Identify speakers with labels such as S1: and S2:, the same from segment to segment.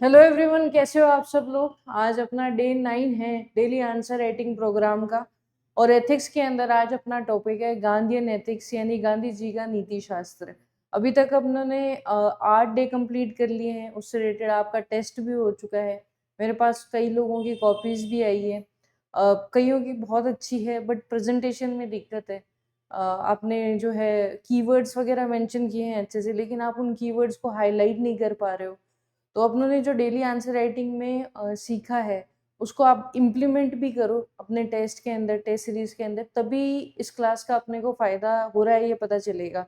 S1: Hello everyone, कैसे हो आप सब लोग। आज अपना डे 9 है डेली आंसर राइटिंग प्रोग्राम का। और एथिक्स के अंदर आज अपना टॉपिक है गांधीयन एथिक्स यानी गांधी जी का नीति शास्त्र। अभी तक हमने 8 डे कंप्लीट कर लिए हैं। उससे रिलेटेड आपका टेस्ट भी हो चुका है। मेरे पास कई लोगों की कॉपीज भी आई है। कईयों की बहुत अच्छी है बट प्रेजेंटेशन में दिक्कत है। आपने जो है कीवर्ड्स वगैरह मेंशन किए हैं अच्छे से, लेकिन आप उन कीवर्ड्स को हाईलाइट नहीं कर पा रहे हो। तो अपनों ने जो डेली आंसर राइटिंग में सीखा है उसको आप इम्प्लीमेंट भी करो अपने टेस्ट के अंदर, टेस्ट सीरीज के अंदर, तभी इस क्लास का अपने को फ़ायदा हो रहा है ये पता चलेगा।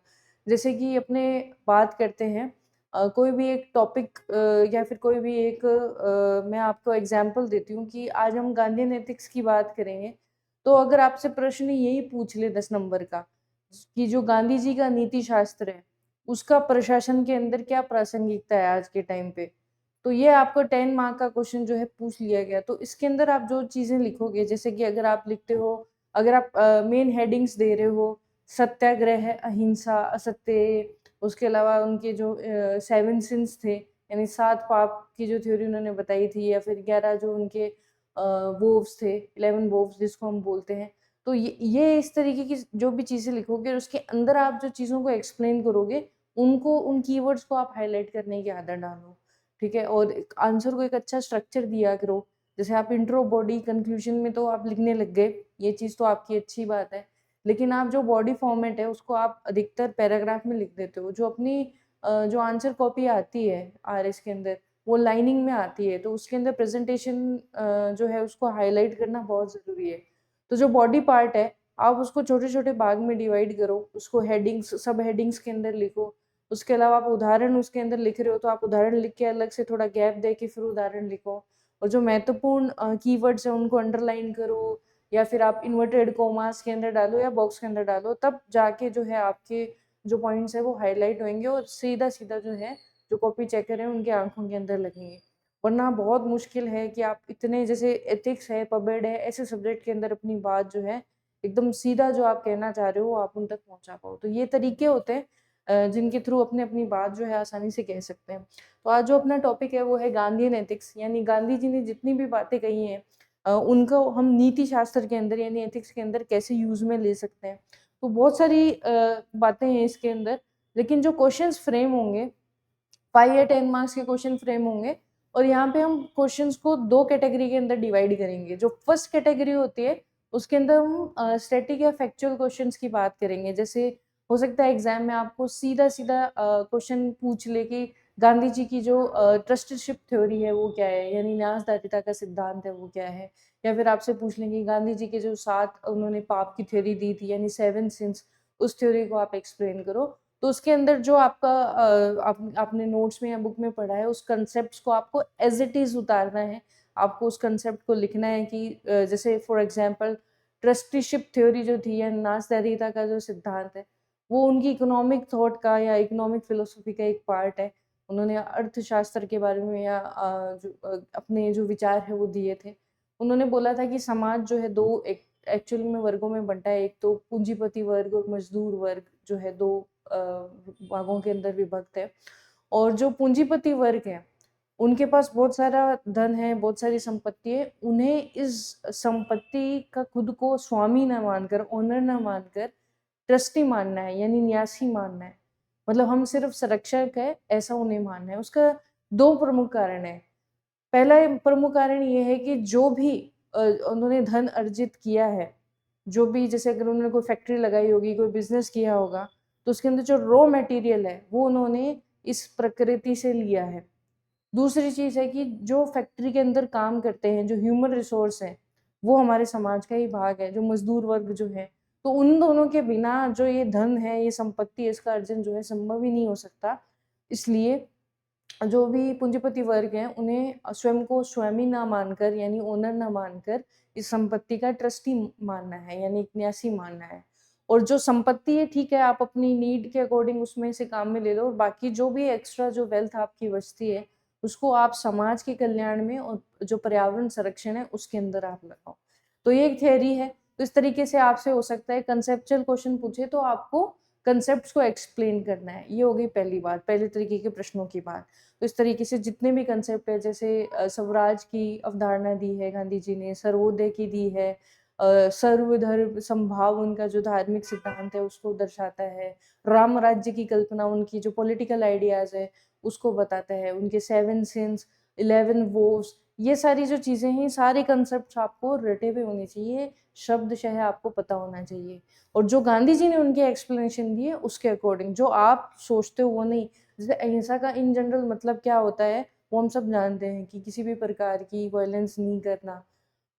S1: जैसे कि अपने बात करते हैं कोई भी एक टॉपिक या फिर कोई भी एक मैं आपको एग्जांपल देती हूँ कि आज हम गांधीयन एथिक्स की बात करेंगे। तो अगर आपसे प्रश्न यही पूछ ले 10 नंबर का कि जो गांधी जी का नीति शास्त्र है उसका प्रशासन के अंदर क्या प्रासंगिकता है आज के टाइम पे, तो ये आपको 10 मार्क का क्वेश्चन जो है पूछ लिया गया। तो इसके अंदर आप जो चीजें लिखोगे, जैसे कि अगर आप लिखते हो, अगर आप मेन हेडिंग्स दे रहे हो, सत्याग्रह, अहिंसा, असत्य, उसके अलावा उनके जो 7 सिंस थे यानी 7 पाप की जो थ्योरी उन्होंने बताई थी, या फिर 11 जो उनके वोव्स थे, 11 वोव्स जिसको हम बोलते हैं। तो ये इस तरीके की जो भी चीज़ें लिखोगे और उसके अंदर आप जो चीज़ों को एक्सप्लेन करोगे, उनको, उन कीवर्ड्स को आप हाइलाइट करने की आदत डालो, ठीक है? और एक आंसर को एक अच्छा स्ट्रक्चर दिया करो। जैसे आप इंट्रो, बॉडी, कंक्लूजन में तो आप लिखने लग गए, ये चीज़ तो आपकी अच्छी बात है। लेकिन आप जो बॉडी फॉर्मेट है उसको आप अधिकतर पैराग्राफ में लिख देते हो। जो अपनी जो आंसर कॉपी आती है आरएस के अंदर, वो लाइनिंग में आती है, तो उसके अंदर प्रेज़ेंटेशन जो है उसको हाइलाइट करना बहुत ज़रूरी है। तो जो बॉडी पार्ट है, आप उसको छोटे-छोटे भाग में डिवाइड करो, उसको हेडिंग्स, सब हेडिंग्स के अंदर लिखो। उसके अलावा आप उदाहरण उसके अंदर लिख रहे हो, तो आप उदाहरण लिख के अलग से थोड़ा गैप दे के फिर उदाहरण लिखो। और जो महत्वपूर्ण कीवर्ड्स हैं उनको अंडरलाइन करो, या फिर आप इन्वर्टेड कोमास के अंदर डालो या बॉक्स के अंदर डालो, तब जाके जो है आपके जो पॉइंट्स हैं वो हाइलाइट होंगे और सीधा-सीधा जो है, जो कॉपी चेकर हैं उनकी आँखों के अंदर लगेंगे। वरना बहुत मुश्किल है कि आप इतने, जैसे एथिक्स है, पब्लिक है, ऐसे सब्जेक्ट के अंदर अपनी बात जो है एकदम सीधा जो आप कहना चाह रहे हो आप उन तक पहुँचा पाओ। तो ये तरीके होते हैं जिनके थ्रू अपने अपनी बात जो है आसानी से कह सकते हैं। तो आज जो अपना टॉपिक है वो है गांधीयन एथिक्स, यानी गांधी जी ने जितनी भी बातें कही हैं उनको हम नीति शास्त्र के अंदर यानी एथिक्स के अंदर कैसे यूज़ में ले सकते हैं। तो बहुत सारी बातें हैं इसके अंदर, लेकिन जो क्वेश्चंस फ्रेम होंगे 5 या 10 मार्क्स के क्वेश्चन फ्रेम होंगे। और यहाँ पे हम क्वेश्चंस को 2 कैटेगरी के अंदर डिवाइड करेंगे। जो फर्स्ट कैटेगरी होती है उसके अंदर हम स्टैटिक या फैक्चुअल क्वेश्चंस की बात करेंगे। जैसे हो सकता है एग्जाम में आपको सीधा-सीधा क्वेश्चन पूछ ले कि गांधी जी की जो ट्रस्टीशिप थ्योरी है वो क्या है? यानी न्यासदारिता का सिद्धांत है वो क्या है? या फिर आपसे पूछ लेंगे गांधी जी के जो 7 उन्होंने पाप की थ्योरी दी थी यानी 7 सिंस, उस थ्योरी को आप एक्सप्लेन करो। तो उसके अंदर जो आपका आपने नोट्स में या बुक में पढ़ा है उस कंसेप्ट्स को आपको एज़ इट इज़ उतारना है। आपको उस कंसेप्ट को लिखना है कि जैसे फॉर एग्ज़ाम्पल ट्रस्टीशिप थ्योरी जो थी या नासदारिता का जो सिद्धांत है, वो उनकी इकोनॉमिक थॉट का या इकोनॉमिक फिलॉसफी का एक पार्ट है। उन्होंने अर्थशास्त्र के बारे में या अपने जो विचार है वो दिए थे। उन्होंने बोला था कि समाज जो है 2 एक एक्चुअल में वर्गों में बँटा है। एक तो पूंजीपति वर्ग और मज़दूर वर्ग जो है 2 अ, भागों के अंदर विभक्त है। और जो पूंजीपति वर्ग है, उनके पास बहुत सारा धन है, बहुत सारी संपत्ति है। उन्हें इस संपत्ति का खुद को स्वामी ना मानकर, ओनर ना मानकर ट्रस्टी मानना है यानी न्यासी मानना है। मतलब हम सिर्फ़ संरक्षक हैं, ऐसा उन्हें मानना है। उसका 2 प्रमुख कारण हैं। पहला प्रमुख कारण ये है कि जो भी उन्होंने धन अर्जित किया है, जो भी, जैसे अगर उन्होंने कोई फैक्ट्री लगाई होगी, कोई बिज़नेस किया होगा, तो उसके अंदर जो रॉ मटेरियल है, वो उन्होंने इस प्रकृति से लिया है। दूसरी चीज़ है कि जो फैक्ट्री के अंदर काम करते हैं, जो ह्यूमन रिसोर्स हैं, वो हमारे समाज का ही भाग है, जो मज़दूर वर्ग जो है। तो उन दोनों के बिना जो ये धन है, ये संपत्ति है, इसका अर्जन जो है संभव ही नहीं हो सकता। इसलिए जो भी पूंजीपति वर्ग हैं, उन्हें स्वयं को स्वामी ना मानकर यानी ओनर ना मानकर इस संपत्ति का ट्रस्टी मानना है यानी एक न्यासी मानना है। और जो संपत्ति है, ठीक है, आप अपनी नीड के अकॉर्डिंग उसमें से काम में ले लो, और बाकी जो भी एक्स्ट्रा जो वेल्थ आपकी बचती है, उसको आप समाज के कल्याण में और जो पर्यावरण संरक्षण है, उसके अंदर आप लगाओ। तो ये एक थियरी है। तो इस तरीके से आपसे हो सकता है कंसेप्चुअल क्वेश्चन पूछे तो आपको कंसेप्ट्स को एक्सप्लेन करना है। ये हो गई पहली बात, पहले तरीके के प्रश्नों की बात। तो इस तरीके से जितने भी कंसेप्ट है, जैसे स्वराज की अवधारणा दी है गांधी जी ने, सर्वोदय की दी है, सर्वधर्म समभाव उनका जो धार्मिक सिद्धांत है उसको दर्शाता है, राम राज्य की कल्पना, उनकी जो पॉलिटिकल आइडियाज है उसको बताता है, उनके 7 सिंस, 11 वोव्स, ये सारी जो चीजें हैं, सारे कंसेप्ट आपको रटे हुए होने चाहिए, शब्दशः आपको पता होना चाहिए। और जो गांधी जी ने उनकी एक्सप्लेनेशन दी है उसके अकॉर्डिंग, जो आप सोचते हो वो नहीं। जैसे अहिंसा का इन जनरल मतलब क्या होता है वो हम सब जानते हैं कि किसी भी प्रकार की वायलेंस नहीं करना।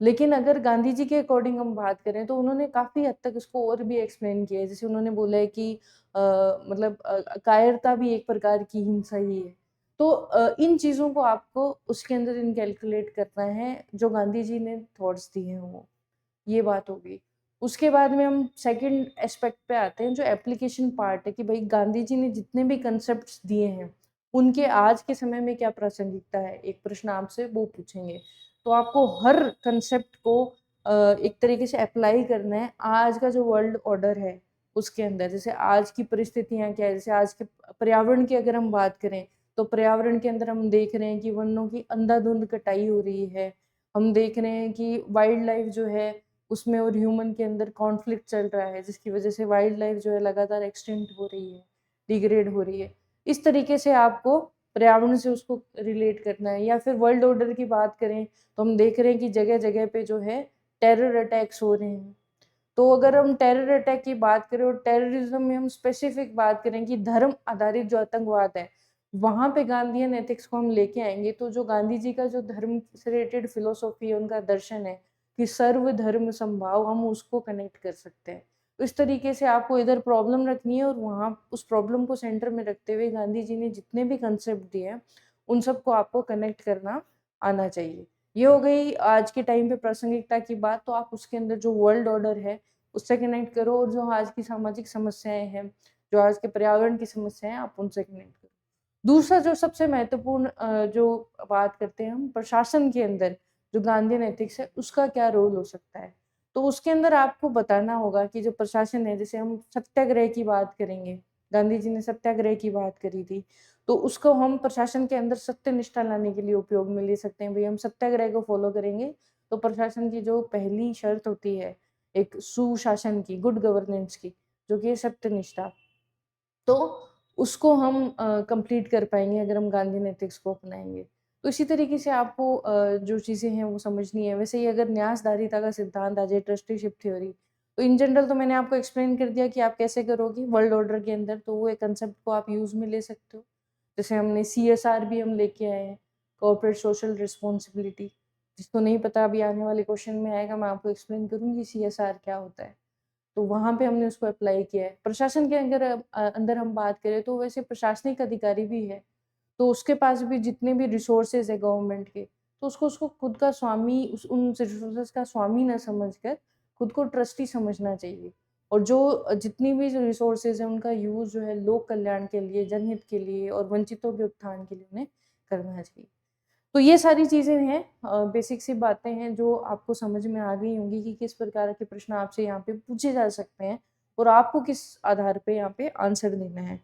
S1: लेकिन अगर गांधी जी के अकॉर्डिंग हम बात करें तो उन्होंने काफी हद तक इसको और भी एक्सप्लेन किया है। जैसे उन्होंने बोला है कि मतलब कायरता भी एक प्रकार की हिंसा ही है। तो इन चीजों को आपको उसके अंदर इनकैलकुलेट करना है, जो गांधी जी ने थॉट्स दिए हैं वो। ये बात हो गई। उसके बाद में हम सेकंड एस्पेक्ट पे आते हैं, जो एप्लीकेशन पार्ट है, कि भाई गांधी जी ने जितने भी कंसेप्ट्स दिए हैं उनके आज के समय में क्या प्रासंगिकता है, एक प्रश्न आपसे वो पूछेंगे। तो आपको हर कंसेप्ट को एक तरीके से अप्लाई करना है आज का जो वर्ल्ड ऑर्डर है उसके अंदर। जैसे आज की परिस्थितियां क्या है, जैसे आज के पर्यावरण की अगर हम बात करें तो पर्यावरण के अंदर हम देख रहे हैं कि वनों की अंधाधुंध कटाई हो रही है। हम देख रहे हैं कि वाइल्ड लाइफ जो है उसमें और ह्यूमन के अंदर कॉन्फ्लिक्ट चल रहा है, जिसकी वजह से वाइल्ड लाइफ जो है लगातार एक्सटेंट हो रही है, डिग्रेड हो रही है। इस तरीके से आपको पर्यावरण से उसको रिलेट करना है। या फिर वर्ल्ड ऑर्डर की बात करें तो हम देख रहे हैं कि जगह जगह पे जो है टेरर अटैक्स हो रहे हैं। तो अगर हम टेरर अटैक की बात करें और टेररिज्म में हम स्पेसिफिक बात करें कि धर्म आधारित जो आतंकवाद है, वहां पे गांधीयन एथिक्स को हम लेके आएंगे, तो जो गांधी जी का जो धर्म से रिलेटेड फिलोसॉफी है, उनका दर्शन है कि सर्व धर्म संभाव, हम उसको कनेक्ट कर सकते हैं। तो इस तरीके से आपको इधर प्रॉब्लम रखनी है और वहाँ उस प्रॉब्लम को सेंटर में रखते हुए गांधी जी ने जितने भी कंसेप्ट दिए हैं उन सबको आपको कनेक्ट करना आना चाहिए। ये हो गई आज के टाइम पे प्रासंगिकता की बात। तो आप उसके अंदर जो वर्ल्ड ऑर्डर है उससे कनेक्ट करो, और जो आज की सामाजिक समस्याएं हैं, जो आज के पर्यावरण की समस्याएं, आप उनसे कनेक्ट करो। दूसरा जो सबसे महत्वपूर्ण जो बात करते हैं हम, प्रशासन के अंदर जो गांधीयन एथिक्स है उसका क्या रोल हो सकता है। तो उसके अंदर आपको बताना होगा कि जो प्रशासन है, जैसे हम सत्याग्रह की बात करेंगे, गांधी जी ने सत्याग्रह की बात करी थी, तो उसको हम प्रशासन के अंदर सत्य निष्ठा लाने के लिए उपयोग में ले सकते हैं। भाई हम सत्याग्रह को फॉलो करेंगे तो प्रशासन की जो पहली शर्त होती है एक सुशासन की, गुड गवर्नेंस की, जो कि है सत्यनिष्ठा, तो उसको हम कंप्लीट कर पाएंगे अगर हम गांधी एथिक्स को अपनाएंगे। तो इसी तरीके से आपको जो चीज़ें हैं वो समझनी है। वैसे ही अगर न्यासधारिता का सिद्धांत आ जाए, ट्रस्टीशिप थ्योरी, तो इन जनरल तो मैंने आपको एक्सप्लेन कर दिया कि आप कैसे करोगे वर्ल्ड ऑर्डर के अंदर, तो वो एक कंसेप्ट को आप यूज में ले सकते हो। जैसे हमने CSR भी हम लेके आए हैं, कॉर्पोरेट सोशल रिस्पॉन्सिबिलिटी। जिसको नहीं पता अभी आने वाले क्वेश्चन में आएगा, मैं आपको एक्सप्लेन करूंगी CSR क्या होता है। तो वहाँ पे हमने उसको अप्लाई किया है। प्रशासन के अगर अंदर हम बात करें तो वैसे प्रशासनिक अधिकारी भी है, तो उसके पास भी जितने भी रिसोर्सेज है गवर्नमेंट के, तो उसको उसको खुद का स्वामी, उन रिसोर्सेज का स्वामी ना समझकर खुद को ट्रस्टी समझना चाहिए। और जो जितनी भी जो रिसोर्सेज है उनका यूज जो है लोक कल्याण के लिए, जनहित के लिए और वंचितों के उत्थान के लिए उन्हें करना चाहिए। तो ये सारी चीज़ें हैं, बेसिक सी बातें हैं जो आपको समझ में आ गई होंगी कि किस प्रकार के प्रश्न आपसे यहाँ पे पूछे जा सकते हैं और आपको किस आधार पे यहाँ पे आंसर देना है।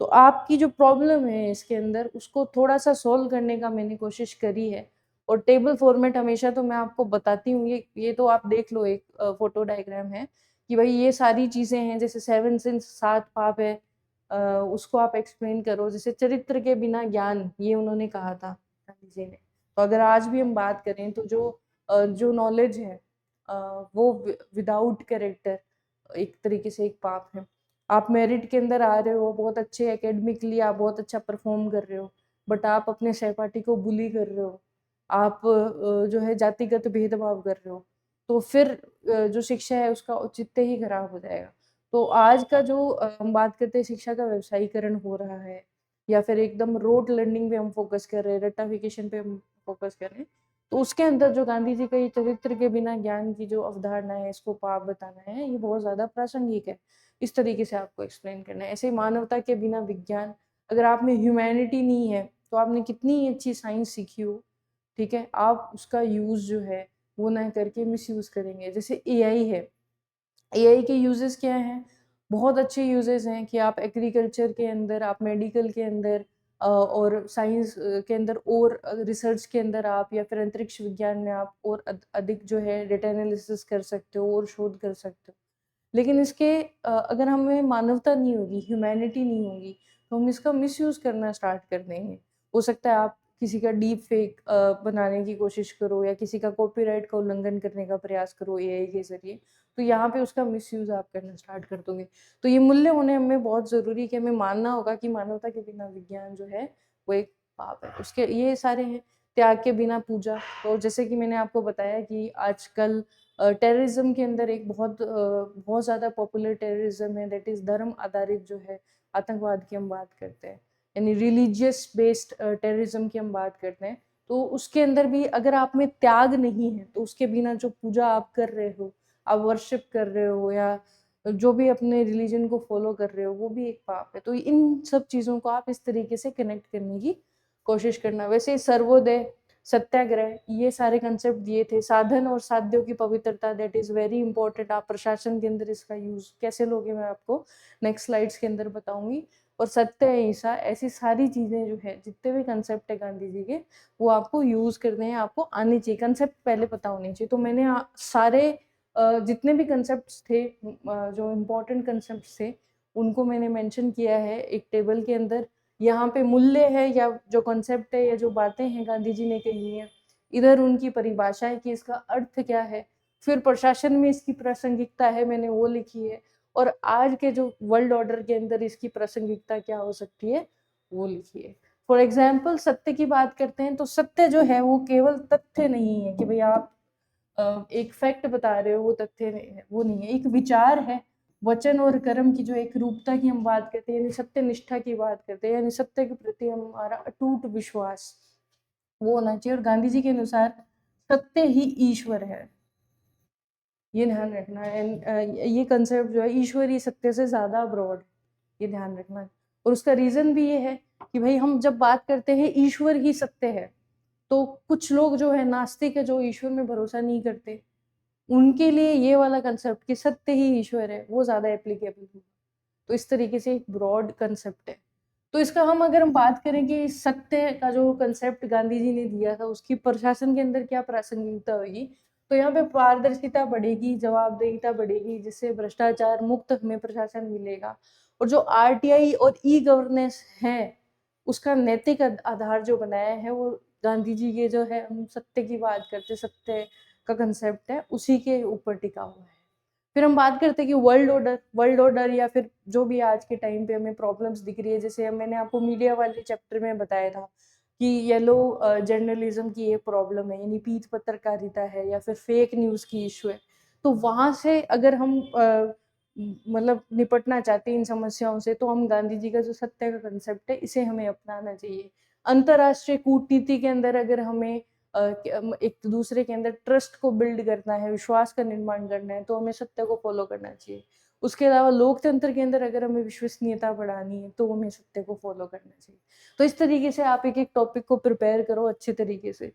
S1: तो आपकी जो प्रॉब्लम है इसके अंदर उसको थोड़ा सा सॉल्व करने का मैंने कोशिश करी है। और टेबल फॉर्मेट हमेशा तो मैं आपको बताती हूँ, ये तो आप देख लो, एक फोटो डायग्राम है कि भाई ये सारी चीज़ें हैं। जैसे 7 सिंस, 7 पाप है, उसको आप एक्सप्लेन करो। जैसे चरित्र के बिना ज्ञान, ये उन्होंने कहा था गांधी जी ने। तो अगर आज भी हम बात करें तो जो नॉलेज है वो विदाउट कैरेक्टर एक तरीके से एक पाप है। आप मेरिट के अंदर आ रहे हो, बहुत अच्छे एकेडमिकली आप बहुत अच्छा परफॉर्म कर रहे हो, बट आप अपने सहपाठी को बुली कर रहे हो, आप जो है जातिगत भेदभाव कर रहे हो, तो फिर जो शिक्षा है उसका औचित्य ही खराब हो जाएगा। तो आज का जो हम बात करते हैं शिक्षा का व्यवसायीकरण हो रहा है, या फिर एकदम रोट लर्निंग पे हम फोकस कर रहे हैं, रट्टाफिकेशन पे हम फोकस कर रहे हैं, तो उसके अंदर जो गांधी जी का ये चरित्र के बिना ज्ञान की जो अवधारणा है, इसको पाप बताना है, ये बहुत ज्यादा प्रासंगिक है। इस तरीके से आपको एक्सप्लेन करना है। ऐसे ही मानवता के बिना विज्ञान, अगर आप में ह्यूमैनिटी नहीं है तो आपने कितनी अच्छी साइंस सीखी हो, ठीक है, आप उसका यूज जो है वो ना करके मिस यूज करेंगे। जैसे AI है, AI के यूजेस क्या हैं, बहुत अच्छे यूजेस हैं कि आप एग्रीकल्चर के अंदर, आप मेडिकल के अंदर और साइंस के अंदर और रिसर्च के अंदर आप, या फिर अंतरिक्ष विज्ञान में आप और अधिक जो है डेटा एनालिसिस कर सकते हो और शोध कर सकते हो। लेकिन इसके अगर हमें मानवता नहीं होगी, ह्यूमैनिटी नहीं होगी, तो हम इसका मिसयूज़ करना स्टार्ट कर देंगे। हो सकता है आप किसी का डीप फेक बनाने की कोशिश करो, या किसी का कॉपीराइट का उल्लंघन करने का प्रयास करो एआई के ज़रिए, तो यहाँ पे उसका मिसयूज़ आप करना स्टार्ट कर दोगे। तो ये मूल्य होने हमें बहुत ज़रूरी है कि हमें मानना होगा कि मानवता के बिना विज्ञान जो है वो एक पाप है। उसके ये सारे हैं, त्याग के बिना पूजा। तो जैसे कि मैंने आपको बताया कि आजकल टेररिज्म के अंदर एक बहुत ज़्यादा पॉपुलर टेररिज्म है, दैट इज़ धर्म आधारित जो है आतंकवाद की हम बात करते हैं, यानी रिलीजियस बेस्ड टेररिज्म की हम बात करते हैं। तो उसके अंदर भी अगर आप में त्याग नहीं है, तो उसके बिना जो पूजा आप कर रहे हो, आप वर्शिप कर रहे हो, या जो भी अपने रिलीजन को फॉलो कर रहे हो, वो भी एक पाप है। तो इन सब चीज़ों को आप इस तरीके से कनेक्ट करने की कोशिश करना। वैसे सर्वोदय, सत्याग्रह, ये सारे कंसेप्ट दिए थे। साधन और साध्यों की पवित्रता, दैट इज़ वेरी इंपॉर्टेंट। आप प्रशासन के अंदर इसका यूज़ कैसे लोगे, मैं आपको नेक्स्ट स्लाइड्स के अंदर बताऊँगी। और सत्य, अहिंसा, ऐसी सारी चीज़ें जो है, जितने भी कंसेप्ट है गांधी जी के, वो आपको यूज़ करने हैं, आपको आने चाहिए। कंसेप्ट पहले पता होने चाहिए। तो मैंने सारे जितने भी कंसेप्ट्स थे, जो इम्पोर्टेंट कंसेप्ट्स थे, उनको मैंने मेंशन किया है एक टेबल के अंदर। यहाँ पे मूल्य है, या जो कॉन्सेप्ट है, या जो बातें हैं गांधी जी ने कही हैं, इधर उनकी परिभाषा है कि इसका अर्थ क्या है। फिर प्रशासन में इसकी प्रासंगिकता है, मैंने वो लिखी है। और आज के जो वर्ल्ड ऑर्डर के अंदर इसकी प्रासंगिकता क्या हो सकती है, वो लिखी है। फॉर एग्जाम्पल, सत्य की बात करते हैं, तो सत्य जो है वो केवल तथ्य नहीं है कि भाई आप एक फैक्ट बता रहे हो, वो तथ्य नहीं है, वो नहीं है। एक विचार है, वचन और कर्म की जो एक रूपता की हम बात करते हैं, यानी सत्य निष्ठा की बात करते हैं, यानी सत्य के प्रति हमारा अटूट विश्वास, वो होना चाहिए। और गांधी जी के अनुसार सत्य ही ईश्वर है, ये ध्यान रखना है। ये कंसेप्ट जो है, ईश्वर ही सत्य से ज्यादा ब्रॉड, ये ध्यान रखना है। और उसका रीजन भी ये है कि भाई हम जब बात करते हैं ईश्वर ही सत्य है, तो कुछ लोग जो है नास्तिक है, जो ईश्वर में भरोसा नहीं करते, उनके लिए ये वाला कंसेप्ट कि सत्य ही ईश्वर है, वो ज्यादा एप्लीकेबल होगा। तो इस तरीके से एक ब्रॉड कंसेप्ट है। तो इसका अगर हम बात करें कि सत्य का जो कंसेप्ट गांधी जी ने दिया था, उसकी प्रशासन के अंदर क्या प्रासंगिकता होगी, तो यहाँ पे पारदर्शिता बढ़ेगी, जवाबदेहिता बढ़ेगी, जिससे भ्रष्टाचार मुक्त हमें प्रशासन मिलेगा। और जो आरटीआई और ई गवर्नेंस है, उसका नैतिक आधार जो बनाया है, वो गांधी जी के जो है, हम सत्य की बात करते, सत्य का कंसेप्ट है, उसी के ऊपर टिका हुआ है। फिर हम बात करते हैं कि वर्ल्ड ऑर्डर या फिर जो भी आज के टाइम पे हमें प्रॉब्लम्स दिख रही है, जैसे मैंने आपको मीडिया वाले चैप्टर में बताया था कि येलो जर्नलिज्म की एक प्रॉब्लम है, यानी पीठ पत्रकारिता है, या फिर फेक न्यूज़ की इशू है। तो वहाँ से अगर हम मतलब निपटना चाहते हैं इन समस्याओं से, तो हम गांधी जी का जो सत्य का कंसेप्ट है, इसे हमें अपनाना चाहिए। अंतर्राष्ट्रीय कूटनीति के अंदर अगर हमें एक दूसरे के अंदर ट्रस्ट को बिल्ड करना है, विश्वास का निर्माण करना है, तो हमें सत्य को फॉलो करना चाहिए। उसके अलावा लोकतंत्र के अंदर अगर हमें विश्वसनीयता बढ़ानी है, तो हमें सत्य को फॉलो करना चाहिए। तो इस तरीके से आप एक एक टॉपिक को प्रिपेयर करो अच्छे तरीके से।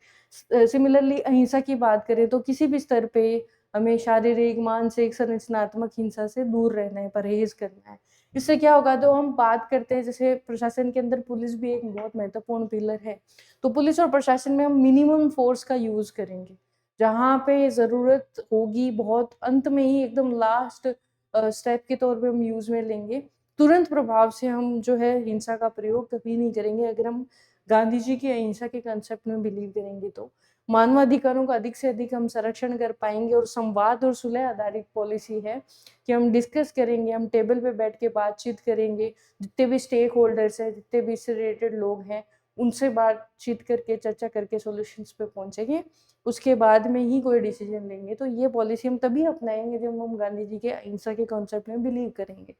S1: सिमिलरली अहिंसा की बात करें, तो किसी भी स्तर पे हमें शारीरिक, मानसिक, संरचनात्मक हिंसा से दूर रहना है, परहेज करना है। इससे क्या होगा, तो हम बात करते हैं जैसे प्रशासन के अंदर पुलिस भी एक बहुत महत्वपूर्ण पिलर है। तो पुलिस और प्रशासन में हम मिनिमम फोर्स का यूज करेंगे, जहाँ पे जरूरत होगी, बहुत अंत में ही एकदम लास्ट स्टेप के तौर पे हम यूज में लेंगे। तुरंत प्रभाव से हम जो है हिंसा का प्रयोग कभी नहीं करेंगे, अगर हम गांधी जी की अहिंसा के कंसेप्ट में बिलीव करेंगे। तो मानवाधिकारों का अधिक से अधिक हम संरक्षण कर पाएंगे। और संवाद और सुलह आधारित पॉलिसी है कि हम डिस्कस करेंगे, हम टेबल पे बैठ के बातचीत करेंगे, जितने भी स्टेक होल्डर्स हैं, जितने भी इससे रिलेटेड लोग हैं, उनसे बातचीत करके, चर्चा करके सॉल्यूशंस पे पहुंचेंगे। उसके बाद में ही कोई डिसीजन लेंगे। तो ये पॉलिसी हम तभी अपनाएंगे जब हम गांधी जी के अहिंसा के कॉन्सेप्ट में बिलीव करेंगे।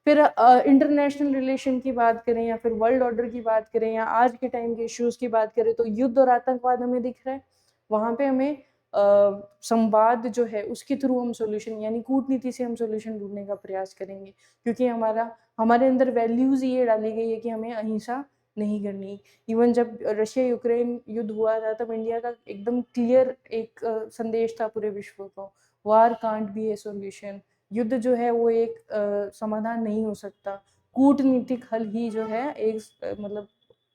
S1: फिर इंटरनेशनल रिलेशन की बात करें, या फिर वर्ल्ड ऑर्डर की बात करें, या आज के टाइम के इश्यूज की बात करें, तो युद्ध और आतंकवाद हमें दिख रहा है। वहां पे हमें संवाद जो है उसके थ्रू हम सोल्यूशन, यानी कूटनीति से हम सोल्यूशन ढूंढने का प्रयास करेंगे। क्योंकि हमारे अंदर वैल्यूज ये डाली गई है कि हमें अहिंसा नहीं करनी। इवन जब रशिया यूक्रेन युद्ध हुआ था, तब इंडिया का एकदम क्लियर एक संदेश था पूरे विश्व को, वार कांट बी ए सॉल्यूशन, युद्ध जो है वो एक समाधान नहीं हो सकता। कूटनीतिक हल ही जो है एक मतलब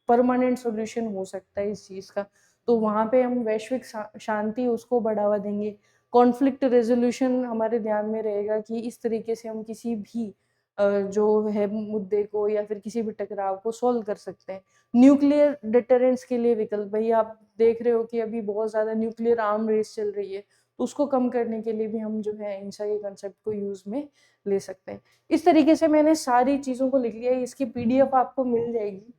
S1: परमानेंट सॉल्यूशन हो सकता है इस चीज़ का। तो वहाँ पे हम वैश्विक शांति उसको बढ़ावा देंगे। कॉन्फ्लिक्ट रेज़ोल्यूशन हमारे ध्यान में रहेगा कि इस तरीके से हम किसी भी जो है मुद्दे को या फिर किसी भी टकराव को सॉल्व कर सकते हैं। न्यूक्लियर डिटरेंस के लिए विकल्प, भई आप देख रहे हो कि अभी बहुत ज़्यादा न्यूक्लियर आर्म रेस चल रही है, तो उसको कम करने के लिए भी हम जो है अहिंसा के कंसेप्ट को यूज़ में ले सकते हैं। इस तरीके से मैंने सारी चीज़ों को लिख लिया है, इसकी पीडीएफ आपको मिल जाएगी।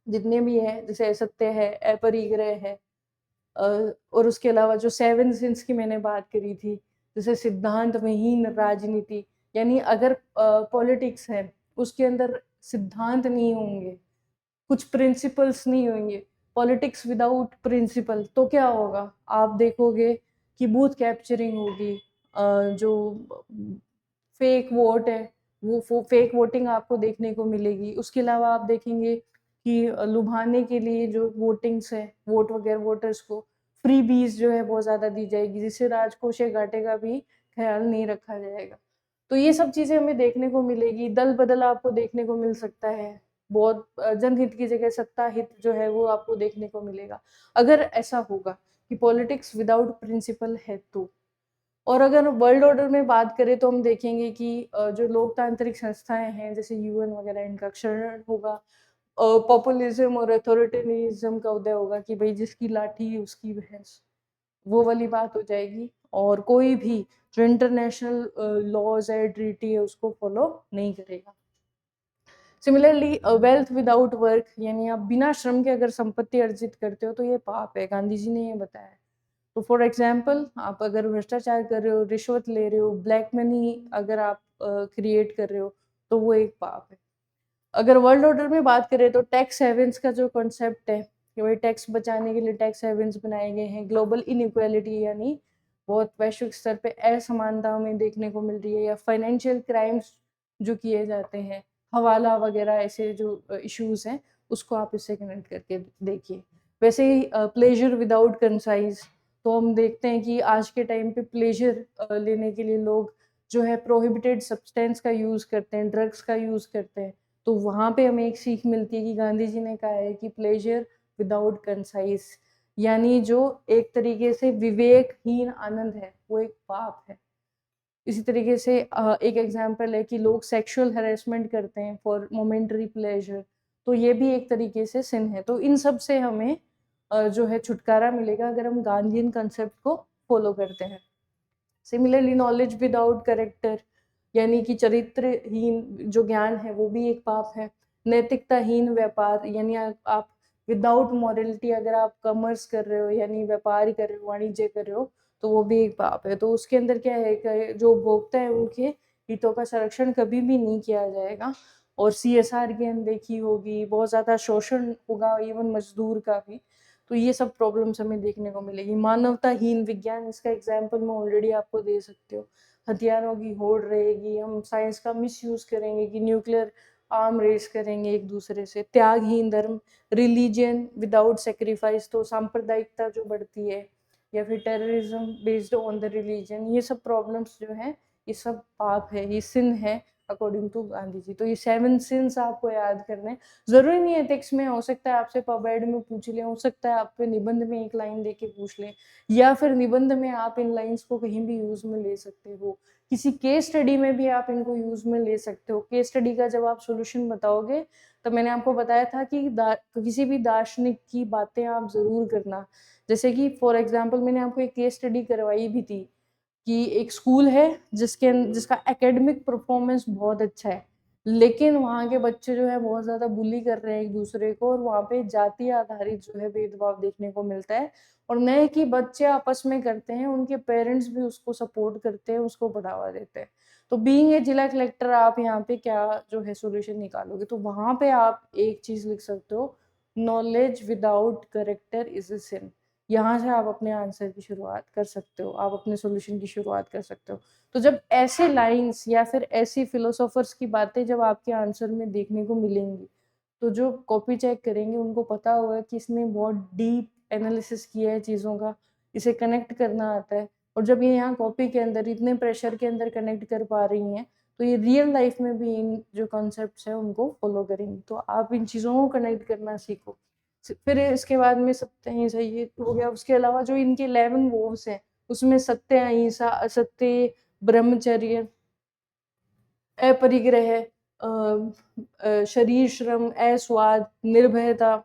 S1: जितने भी हैं, जैसे सत्य है, अपरिग्रह है, और उसके अलावा जो 7 सिंस की मैंने बात करी थी, जैसे सिद्धांत विहीन राजनीति, यानी अगर पॉलिटिक्स है, उसके अंदर सिद्धांत नहीं होंगे, कुछ प्रिंसिपल्स नहीं होंगे, पॉलिटिक्स विदाउट प्रिंसिपल, तो क्या होगा? आप देखोगे कि बूथ कैप्चरिंग होगी, जो फेक वोट है, वो फेक वोटिंग आपको देखने को मिलेगी। उसके अलावा आप देखेंगे कि लुभाने के लिए जो वोटिंग्स है, वोट वगैरह वोटर्स को फ्रीबीज जो है बहुत ज़्यादा दी जाएगी, जिससे राजकोषीय घाटे का भी ख़्याल नहीं रखा जाएगा। तो ये सब चीज़ें हमें देखने को मिलेगी, दल-बदल आपको देखने को मिल सकता है। बहुत जनहित की जगह सत्ता हित जो है वो आपको देखने को मिलेगा। अगर ऐसा होगा कि पॉलिटिक्स विदाउट प्रिंसिपल है तो। और अगर वर्ल्ड ऑर्डर में बात करें तो हम देखेंगे कि जो लोकतांत्रिक संस्थाएँ हैं जैसे यूएन वगैरह, इनका क्षरण होगा। पॉपुलिज्म और अथॉरिटेरियनिज्म का उदय होगा कि भई जिसकी लाठी उसकी भैंस, वो वाली बात हो जाएगी। और कोई भी जो इंटरनेशनल लॉज़ है, ट्रीटी है, उसको फॉलो नहीं करेगा। सिमिलरली वेल्थ विदाउट वर्क, यानी आप बिना श्रम के अगर संपत्ति अर्जित करते हो तो ये पाप है, गांधी जी ने ये बताया है। तो फॉर एग्जाम्पल, आप अगर भ्रष्टाचार कर रहे हो, रिश्वत ले रहे हो, ब्लैक मनी अगर आप क्रिएट कर रहे हो, तो वो एक पाप है। अगर वर्ल्ड ऑर्डर में बात करें तो टैक्स हेवन्स का जो कॉन्सेप्ट है कि भाई टैक्स बचाने के लिए टैक्स हेवन्स बनाए गए हैं। ग्लोबल इनइक्वालिटी, यानी बहुत वैश्विक स्तर पे असमानता हमें देखने को मिल रही है, या फाइनेंशियल क्राइम्स जो किए जाते हैं, हवाला वगैरह ऐसे जो इश्यूज हैं, उसको आप इससे कनेक्ट करके देखिए। वैसे ही प्लेजर विदाउट कंसाइज, तो हम देखते हैं कि आज के टाइम पे प्लेजर लेने के लिए लोग जो है प्रोहिबिटेड सब्सटेंस का यूज़ करते हैं, ड्रग्स का यूज़ करते हैं। तो वहाँ पे हमें एक सीख मिलती है कि गांधी जी ने कहा है कि प्लेजर विदाउट कंसाइज, यानी जो एक तरीके से विवेकहीन आनंद है, वो एक पाप है। इसी तरीके से एक एग्जाम्पल है कि लोग सेक्सुअल हैरेसमेंट करते हैं फॉर मोमेंटरी प्लेजर, तो ये भी एक तरीके से सिन है। तो इन सब से हमें जो है छुटकारा मिलेगा अगर हम गांधीयन कंसेप्ट को फॉलो करते हैं। सिमिलरली नॉलेज विदाउट करेक्टर, यानी कि चरित्रहीन जो ज्ञान है वो भी एक पाप है। नैतिकताहीन व्यापार, यानी आप विदाउट मॉरलिटी अगर आप कॉमर्स कर रहे हो, यानी व्यापार कर रहे हो, वाणिज्य कर रहे हो, तो वो भी एक पाप है। तो उसके अंदर क्या है कि जो उपभोक्ता है उनके हितों का संरक्षण कभी भी नहीं किया जाएगा, और सीएसआर की अनदेखी होगी, बहुत ज़्यादा शोषण होगा, इवन मजदूर का भी। तो ये सब प्रॉब्लम्स हमें देखने को मिलेगी। मानवताहीन विज्ञान, इसका एग्जाम्पल मैं ऑलरेडी आपको दे सकती हूँ। हथियारों की होड़ रहेगी, हम साइंस का मिसयूज करेंगे कि न्यूक्लियर आर्म रेस करेंगे एक दूसरे से। त्यागहीन धर्म, रिलीजन विदाउट सेक्रीफाइस, तो सांप्रदायिकता जो बढ़ती है, या फिर terrorism based on the religion, ये सब प्रॉब्लम्स जो हैं, ये सब पाप है, ये सिन है अकॉर्डिंग टू गांधी जी। तो ये 7 सिंस आपको याद करने हैं। ज़रूरी नहीं है टेक्स्ट में, हो सकता है आपसे पब-एड में पूछ लें, हो सकता है आप पे निबंध में एक लाइन दे के पूछ लें, या फिर निबंध में आप इन लाइन्स को कहीं भी यूज़ में ले सकते हो। किसी केस स्टडी में भी आप इनको यूज़ में ले सकते हो। केस स्टडी का जब आप सॉल्यूशन बताओगे, तो मैंने आपको बताया था कि किसी भी दार्शनिक की बातें आप ज़रूर करना। जैसे कि फॉर एग्ज़ाम्पल मैंने आपको एक केस स्टडी करवाई भी थी कि एक स्कूल है जिसका एकेडमिक परफॉर्मेंस बहुत अच्छा है, लेकिन वहाँ के बच्चे जो है बहुत ज़्यादा बुली कर रहे हैं एक दूसरे को, और वहाँ पे जाति आधारित जो है भेदभाव देखने को मिलता है। और न कि बच्चे आपस में करते हैं, उनके पेरेंट्स भी उसको सपोर्ट करते हैं, उसको बढ़ावा देते हैं। तो बीइंग ए जिला कलेक्टर आप यहाँ पे क्या जो है सॉल्यूशन निकालोगे? तो वहाँ पे आप एक चीज़ लिख सकते हो, knowledge without character is a sin. यहाँ से आप अपने आंसर की शुरुआत कर सकते हो, आप अपने सॉल्यूशन की शुरुआत कर सकते हो। तो जब ऐसे लाइन्स या फिर ऐसी फिलोसोफर्स की बातें जब आपके आंसर में देखने को मिलेंगी, तो जो कॉपी चेक करेंगे उनको पता होगा कि इसने बहुत डीप एनालिसिस किया है चीज़ों का, इसे कनेक्ट करना आता है, और जब ये यहाँ कॉपी के अंदर इतने प्रेशर के अंदर कनेक्ट कर पा रही हैं, तो ये रियल लाइफ में भी इन जो कॉन्सेप्ट्स हैं उनको फॉलो करेंगी। तो आप इन चीज़ों को कनेक्ट करना सीखो। फिर इसके बाद में सत्य अहिंसा ये हो गया। उसके अलावा जो इनके 11 वोव्स हैं, उसमें सत्य अहिंसा, असत्य, ब्रह्मचर्य, अपरिग्रह, शरीर श्रम, अस्वाद, निर्भयता,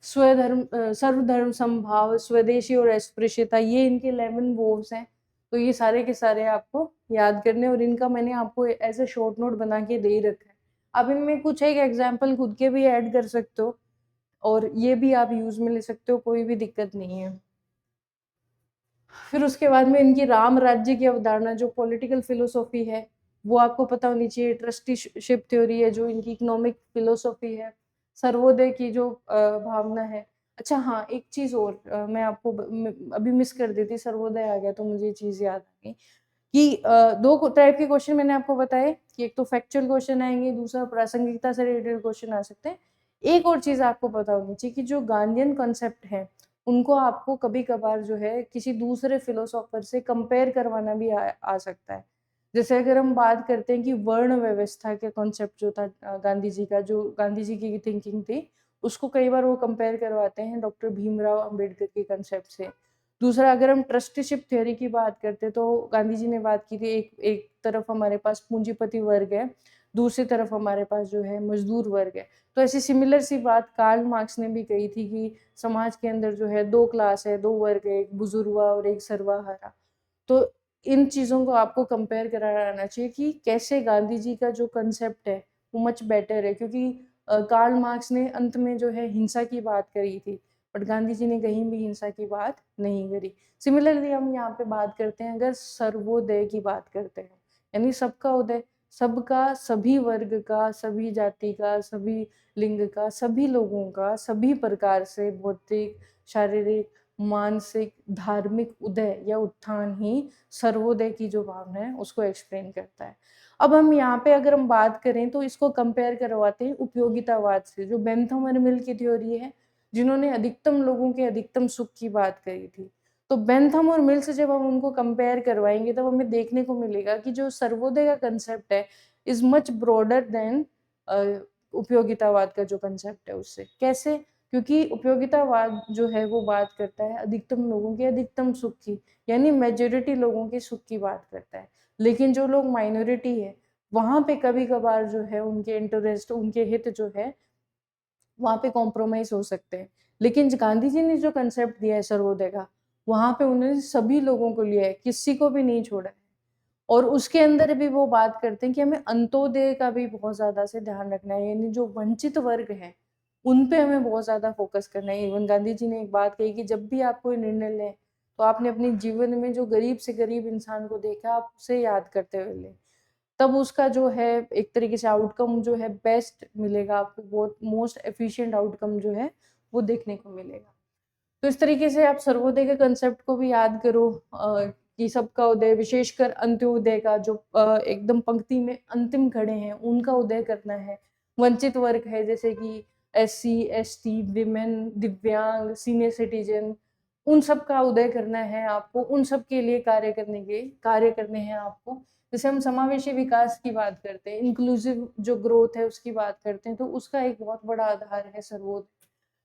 S1: सर्वधर्म समभाव, स्वदेशी और अस्पृश्यता, ये इनके 11 वोव्स हैं। तो ये सारे के सारे आपको याद करने, और इनका मैंने आपको ऐसे शॉर्ट नोट बना के दे ही रखा है। आप इनमें कुछ एक एग्जाम्पल खुद के भी ऐड कर सकते हो, और ये भी आप यूज में ले सकते हो, कोई भी दिक्कत नहीं है। फिर उसके बाद में इनकी राम राज्य की अवधारणा, जो पॉलिटिकल फिलोसॉफी है, वो आपको पता होनी चाहिए। ट्रस्टीशिप थ्योरी है, जो इनकी इकोनॉमिक फिलोसॉफी है। सर्वोदय की जो भावना है। अच्छा हाँ, एक चीज और मैं आपको अभी मिस कर देती, सर्वोदय आ गया तो मुझे ये चीज याद आ गई कि दो टाइप के क्वेश्चन मैंने आपको बताए कि एक तो फैक्चुअल क्वेश्चन आएंगे, दूसरा प्रासंगिकता से रिलेटेड क्वेश्चन आ सकते हैं। एक और चीज आपको पता होनी चाहिए कि जो गांधीयन कॉन्सेप्ट है, उनको आपको कभी कभार जो है किसी दूसरे फिलोसोफर से कंपेयर करवाना भी आ सकता है। जैसे अगर हम बात करते हैं कि वर्ण व्यवस्था के कॉन्सेप्ट जो था गांधी जी का, जो गांधी जी की थिंकिंग थी, उसको कई बार वो कंपेयर करवाते हैं डॉक्टर भीमराव अंबेडकर के कंसेप्ट से। दूसरा, अगर हम ट्रस्टीशिप थ्योरी की बात करते हैं, तो गांधी जी ने बात की थी, एक एक तरफ हमारे पास पूंजीपति वर्ग है, दूसरी तरफ हमारे पास जो है मजदूर वर्ग है। तो ऐसी सिमिलर सी बात कार्ल मार्क्स ने भी कही थी कि समाज के अंदर जो है दो क्लास है, दो वर्ग है, एक बुजुर्गा और एक सर्वाहारा। तो इन चीज़ों को आपको कंपेयर कराना चाहिए कि कैसे गांधी जी का जो कंसेप्ट है वो मच बेटर है, क्योंकि कार्ल मार्क्स ने अंत में जो है हिंसा की बात करी थी, बट गांधी जी ने कहीं भी हिंसा की बात नहीं करी। सिमिलरली हम यहाँ पे बात करते हैं, अगर सर्वोदय की बात करते हैं, यानी सबका उदय, सबका, सभी वर्ग का, सभी जाति का, सभी लिंग का, सभी लोगों का, सभी प्रकार से भौतिक, शारीरिक, मानसिक, धार्मिक उदय या उत्थान ही सर्वोदय की जो भावना है उसको एक्सप्लेन करता है। अब हम यहाँ पे अगर हम बात करें तो इसको कंपेयर करवाते हैं उपयोगितावाद से, जो बेंथम और मिल की थ्योरी है, जिन्होंने अधिकतम लोगों के अधिकतम सुख की बात करी थी। तो बेंथम और मिल से जब हम उनको कंपेयर करवाएंगे, तब हमें देखने को मिलेगा कि जो सर्वोदय का कंसेप्ट है इज मच ब्रॉडर देन उपयोगितावाद का जो कंसेप्ट है उससे। कैसे? क्योंकि उपयोगितावाद जो है वो बात करता है अधिकतम लोगों के अधिकतम सुख की, यानी मेजोरिटी लोगों के सुख की बात करता है। लेकिन जो लोग माइनॉरिटी है, वहां पे कभी कभार जो है उनके इंटरेस्ट, उनके हित जो है वहां पे कॉम्प्रोमाइज हो सकते हैं। लेकिन गांधी जी ने जो कंसेप्ट दिया है सर्वोदय का, वहां पे उन्होंने सभी लोगों को लिया है, किसी को भी नहीं छोड़ा है। और उसके अंदर भी वो बात करते हैं कि हमें अंत्योदय का भी बहुत ज्यादा से ध्यान रखना है, यानी जो वंचित वर्ग है उन पे हमें बहुत ज्यादा फोकस करना है। इवन गांधी जी ने एक बात कही कि जब भी आप कोई निर्णय लें, तो आपने अपने जीवन में जो गरीब से गरीब इंसान को देखा, आप उसे याद करते हुए लें, तब उसका जो है एक तरीके से आउटकम जो है बेस्ट मिलेगा आपको, बहुत मोस्ट एफिशिएंट आउटकम जो है वो देखने को मिलेगा। तो इस तरीके से आप सर्वोदय के कंसेप्ट को भी याद करो कि सबका उदय, विशेषकर अंत्योदय का, जो एकदम पंक्ति में अंतिम खड़े हैं उनका उदय करना है। वंचित वर्ग है जैसे कि SC ST, विमेन, दिव्यांग, सीनियर सिटीजन, उन सब का उदय करना है आपको, उन सब के लिए कार्य करने हैं आपको। जैसे हम समावेशी विकास की बात करते हैं, इंक्लूसिव जो ग्रोथ है उसकी बात करते हैं, तो उसका एक बहुत बड़ा आधार है सर्वोदय।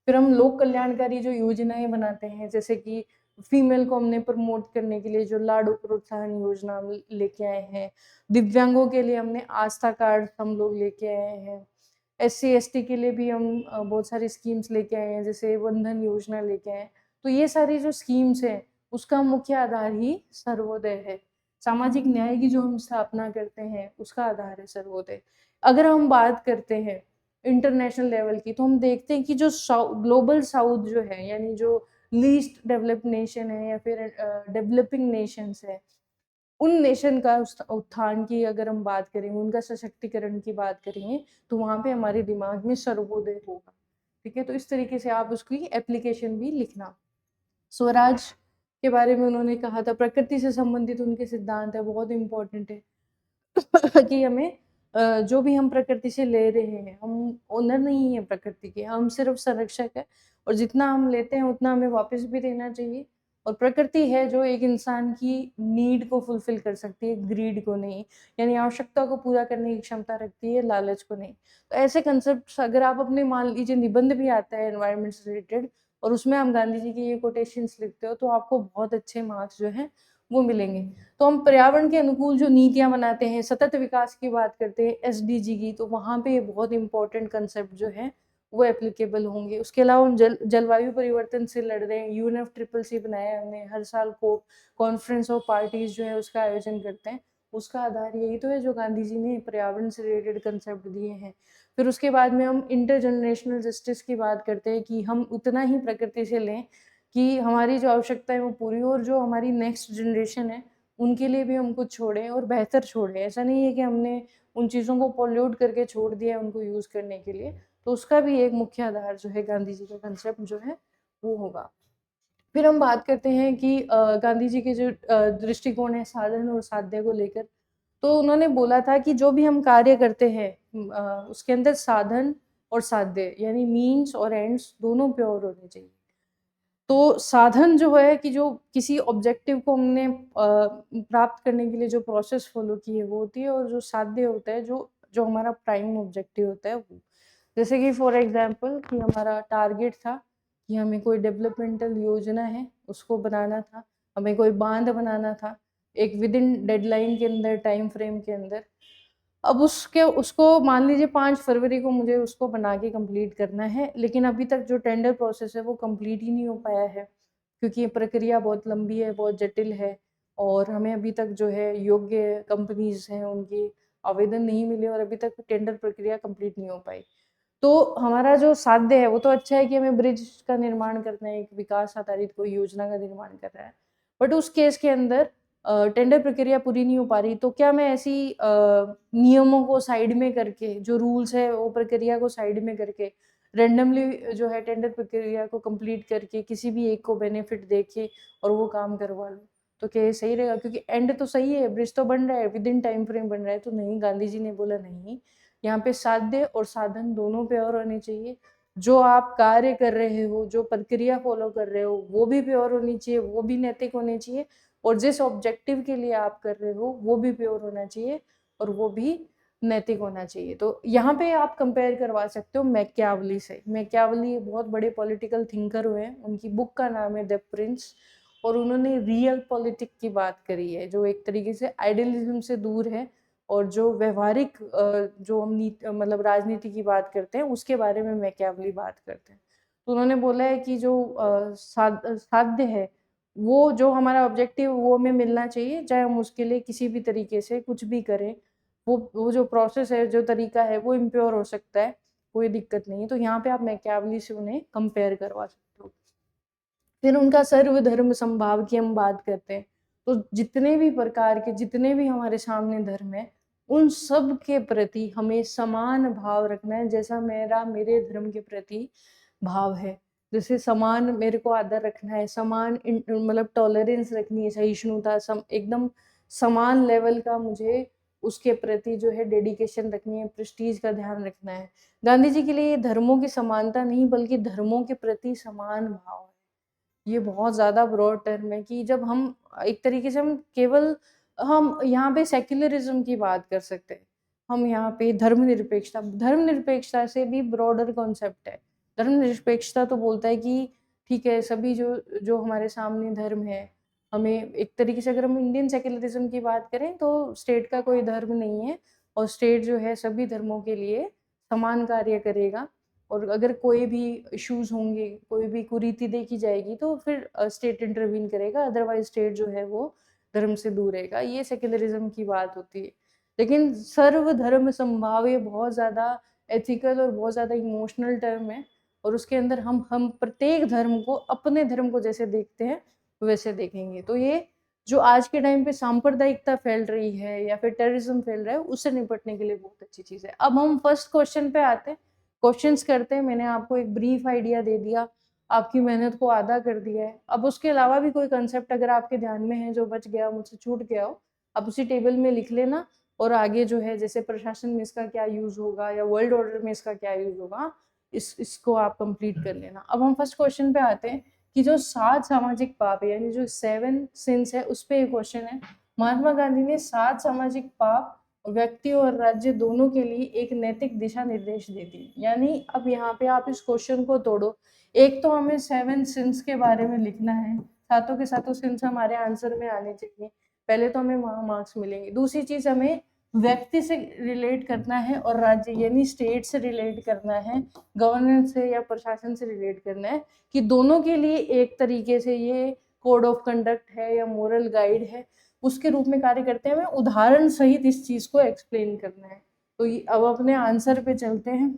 S1: फिर हम लोक कल्याणकारी जो योजनाएं बनाते हैं, जैसे कि फीमेल को हमने प्रमोट करने के लिए जो लाडू प्रोत्साहन योजना हम लेके आए हैं, दिव्यांगों के लिए हमने आस्था कार्ड हम लोग लेके आए हैं, SC ST के लिए भी हम बहुत सारी स्कीम्स लेके आए हैं, जैसे वंदन योजना लेके आए हैं। तो ये सारी जो स्कीम्स हैं उसका मुख्य आधार ही सर्वोदय है। सामाजिक न्याय की जो हम स्थापना करते हैं उसका आधार है सर्वोदय। अगर हम बात करते हैं इंटरनेशनल लेवल की, तो हम देखते हैं कि जो ग्लोबल साउथ जो है, यानी जो लीस्ट डेवलप्ड नेशन है या फिर डेवलपिंग नेशंस है, उन नेशन का उत्थान की अगर हम बात करेंगे, उनका सशक्तिकरण की बात करेंगे, तो वहां पे हमारे दिमाग में सर्वोदय होगा। ठीक है, तो इस तरीके से आप उसकी एप्लीकेशन भी लिखना। स्वराज के बारे में उन्होंने कहा था, प्रकृति से संबंधित उनके सिद्धांत है, बहुत इंपॉर्टेंट है कि हमें जो भी हम प्रकृति से ले रहे हैं, हम ओनर नहीं है प्रकृति के, हम सिर्फ संरक्षक है, और जितना हम लेते हैं उतना हमें वापस भी देना चाहिए। और प्रकृति है जो एक इंसान की नीड को फुलफिल कर सकती है, ग्रीड को नहीं, यानी आवश्यकता को पूरा करने की क्षमता रखती है, लालच को नहीं। तो ऐसे कंसेप्ट्स अगर आप अपने मान लीजिए निबंध भी आता है एनवायरनमेंट से रिलेटेड और उसमें हम गांधी जी की ये कोटेशंस लिखते हो तो आपको बहुत अच्छे मार्क्स जो हैं वो मिलेंगे। तो हम पर्यावरण के अनुकूल जो नीतियाँ बनाते हैं, सतत विकास की बात करते हैं एसडीजी की, तो वहाँ पे ये बहुत इंपॉर्टेंट कंसेप्ट जो है वो एप्लीकेबल होंगे। उसके अलावा हम जलवायु परिवर्तन से लड़ रहे हैं, यूएनएफसीसीसी बनाया है हमने, हर साल को कॉन्फ्रेंस ऑफ पार्टीज जो है उसका आयोजन करते हैं। उसका आधार यही तो है जो गांधी जी ने पर्यावरण से रिलेटेड कंसेप्ट दिए हैं। फिर उसके बाद में हम इंटरजनरेशनल जस्टिस की बात करते हैं कि हम उतना ही प्रकृति से लें कि हमारी जो आवश्यकता है वो पूरी हो और जो हमारी नेक्स्ट जनरेशन है उनके लिए भी हम कुछ छोड़ें और बेहतर छोड़ें। ऐसा नहीं है कि हमने उन चीज़ों को पॉल्यूट करके छोड़ दिया है उनको यूज़ करने के लिए। तो उसका भी एक मुख्य आधार जो है गांधी जी का कंसेप्ट जो है वो होगा। फिर हम बात करते हैं कि गांधी जी के जो दृष्टिकोण है साधन और साध्य को लेकर, तो उन्होंने बोला था कि जो भी हम कार्य करते हैं उसके अंदर साधन और साध्य यानी मीन्स और एंड्स दोनों प्योर होने चाहिए। तो साधन जो है कि जो किसी ऑब्जेक्टिव को हमने प्राप्त करने के लिए जो प्रोसेस फॉलो की है वो होती है, और जो साध्य होता है जो जो हमारा प्राइम ऑब्जेक्टिव होता है वो। जैसे कि फॉर एग्जांपल कि हमारा टारगेट था कि हमें कोई डेवलपमेंटल योजना है उसको बनाना था, हमें कोई बांध बनाना था एक विद इन डेडलाइन के अंदर, टाइम फ्रेम के अंदर। अब उसको मान लीजिए 5 फरवरी को मुझे उसको बना के कंप्लीट करना है, लेकिन अभी तक जो टेंडर प्रोसेस है वो कंप्लीट ही नहीं हो पाया है, क्योंकि ये प्रक्रिया बहुत लंबी है, बहुत जटिल है और हमें अभी तक जो है योग्य कंपनीज हैं उनकी आवेदन नहीं मिले और अभी तक टेंडर प्रक्रिया कंप्लीट नहीं हो पाई। तो हमारा जो साध्य है वो तो अच्छा है कि हमें ब्रिज का निर्माण करना है, एक विकास आधारित कोई योजना का निर्माण कर रहा है, बट उस केस के अंदर टेंडर प्रक्रिया पूरी नहीं हो पा रही, तो क्या मैं ऐसी नियमों को साइड में करके, जो रूल्स है वो प्रक्रिया को साइड में करके रेंडमली जो है टेंडर प्रक्रिया को कंप्लीट करके किसी भी एक को बेनिफिट देके और वो काम करवा लूँ, तो क्या ये सही रहेगा? क्योंकि एंड तो सही है, ब्रिज तो बन रहा है, विद इन टाइम फ्रेम बन रहा है, तो नहीं, गांधी जी ने बोला नहीं, यहाँ पे साध्य और साधन दोनों प्योर होने चाहिए। जो आप कार्य कर रहे हो, जो प्रक्रिया फॉलो कर रहे हो, वो भी प्योर होनी चाहिए, वो भी नैतिक होनी चाहिए, और जिस ऑब्जेक्टिव के लिए आप कर रहे हो वो भी प्योर होना चाहिए और वो भी नैतिक होना चाहिए। तो यहाँ पे आप कंपेयर करवा सकते हो मैकियावली से। मैकियावली बहुत बड़े पॉलिटिकल थिंकर हुए हैं, उनकी बुक का नाम है द प्रिंस, और उन्होंने रियल पॉलिटिक की बात करी है जो एक तरीके से आइडियलिज्म से दूर है और जो व्यवहारिक जो हम मतलब राजनीति की बात करते हैं उसके बारे में मैकियावली बात करते हैं। तो उन्होंने बोला है कि जो साध्य है वो जो हमारा ऑब्जेक्टिव वो हमें मिलना चाहिए, चाहे हम उसके लिए किसी भी तरीके से कुछ भी करें। वो जो प्रोसेस है, जो तरीका है वो इम्प्योर हो सकता है, कोई दिक्कत नहीं है। तो यहाँ पे आप मैकियावली से उन्हें कंपेयर करवा सकते हो। फिर उनका सर्वधर्म समभाव की हम बात करते हैं, तो जितने भी प्रकार के, जितने भी हमारे सामने धर्म है, उन सब के प्रति हमें समान भाव रखना है, जैसा मेरा मेरे धर्म के प्रति भाव है। जैसे समान मेरे को आदर रखना है, समान मतलब टॉलरेंस रखनी है, सहिष्णुता, एकदम समान लेवल का मुझे उसके प्रति जो है डेडिकेशन रखनी है, प्रेस्टीज का ध्यान रखना है। गांधी जी के लिए ये धर्मों की समानता नहीं बल्कि धर्मों के प्रति समान भाव है। ये बहुत ज़्यादा ब्रॉड टर्म है कि जब हम एक तरीके से हम यहाँ पे सेक्युलरिज्म की बात कर सकते हैं। हम यहाँ पे धर्मनिरपेक्षता से भी ब्रॉडर कॉन्सेप्ट है। धर्मनिरपेक्षता तो बोलता है कि ठीक है, सभी जो जो हमारे सामने धर्म है, हमें एक तरीके से अगर हम इंडियन सेक्युलरिज्म की बात करें तो स्टेट का कोई धर्म नहीं है और स्टेट जो है सभी धर्मों के लिए समान कार्य करेगा। और अगर कोई भी इश्यूज होंगे, कोई भी कुरीति देखी जाएगी तो फिर स्टेट इंटरवीन करेगा, अदरवाइज स्टेट जो है वो धर्म से दूर रहेगा। ये सेक्युलरिज्म की बात होती है। लेकिन सर्वधर्म समभाव ये बहुत ज़्यादा एथिकल और बहुत ज़्यादा इमोशनल टर्म है, और उसके अंदर हम प्रत्येक धर्म को अपने धर्म को जैसे देखते हैं वैसे देखेंगे। तो ये जो आज के टाइम पे सांप्रदायिकता फैल रही है या फिर टेररिज्म फैल रहा है, उससे निपटने के लिए बहुत अच्छी चीज़ है। अब हम फर्स्ट क्वेश्चन पे आते हैं, क्वेश्चंस करते हैं। मैंने आपको एक ब्रीफ आइडिया दे दिया, आपकी मेहनत को आधा कर दिया है। अब उसके अलावा भी कोई कंसेप्ट अगर आपके ध्यान में है जो बच गया, मुझसे छूट गया हो, आप उसी टेबल में लिख लेना, और आगे जो है जैसे प्रशासन में इसका क्या यूज होगा या वर्ल्ड ऑर्डर में इसका क्या यूज होगा, इसको आप कंप्लीट कर लेना। अब हम फर्स्ट क्वेश्चन पे आते हैं कि जो 7 सामाजिक पाप है, यानी जो 7 सिंस है, उस पे ये क्वेश्चन है। महात्मा गांधी ने 7 सामाजिक पाप व्यक्ति और राज्य दोनों के लिए एक नैतिक दिशा निर्देश दे दी। यानी अब यहाँ पे आप इस क्वेश्चन को तोड़ो, एक तो हमें 7 सिंस के बारे में लिखना है, सातों के सातों सिंस हमारे आंसर में आने चाहिए, पहले तो हमें वहां मार्क्स मिलेंगे। दूसरी चीज, हमें व्यक्ति से रिलेट करना है और राज्य यानी स्टेट से रिलेट करना है, गवर्नेंस से या प्रशासन से रिलेट करना है, कि दोनों के लिए एक तरीके से ये कोड ऑफ कंडक्ट है या मोरल गाइड है, उसके रूप में कार्य करते हैं। हमें उदाहरण सहित इस चीज को एक्सप्लेन करना है। तो अब अपने आंसर पे चलते हैं।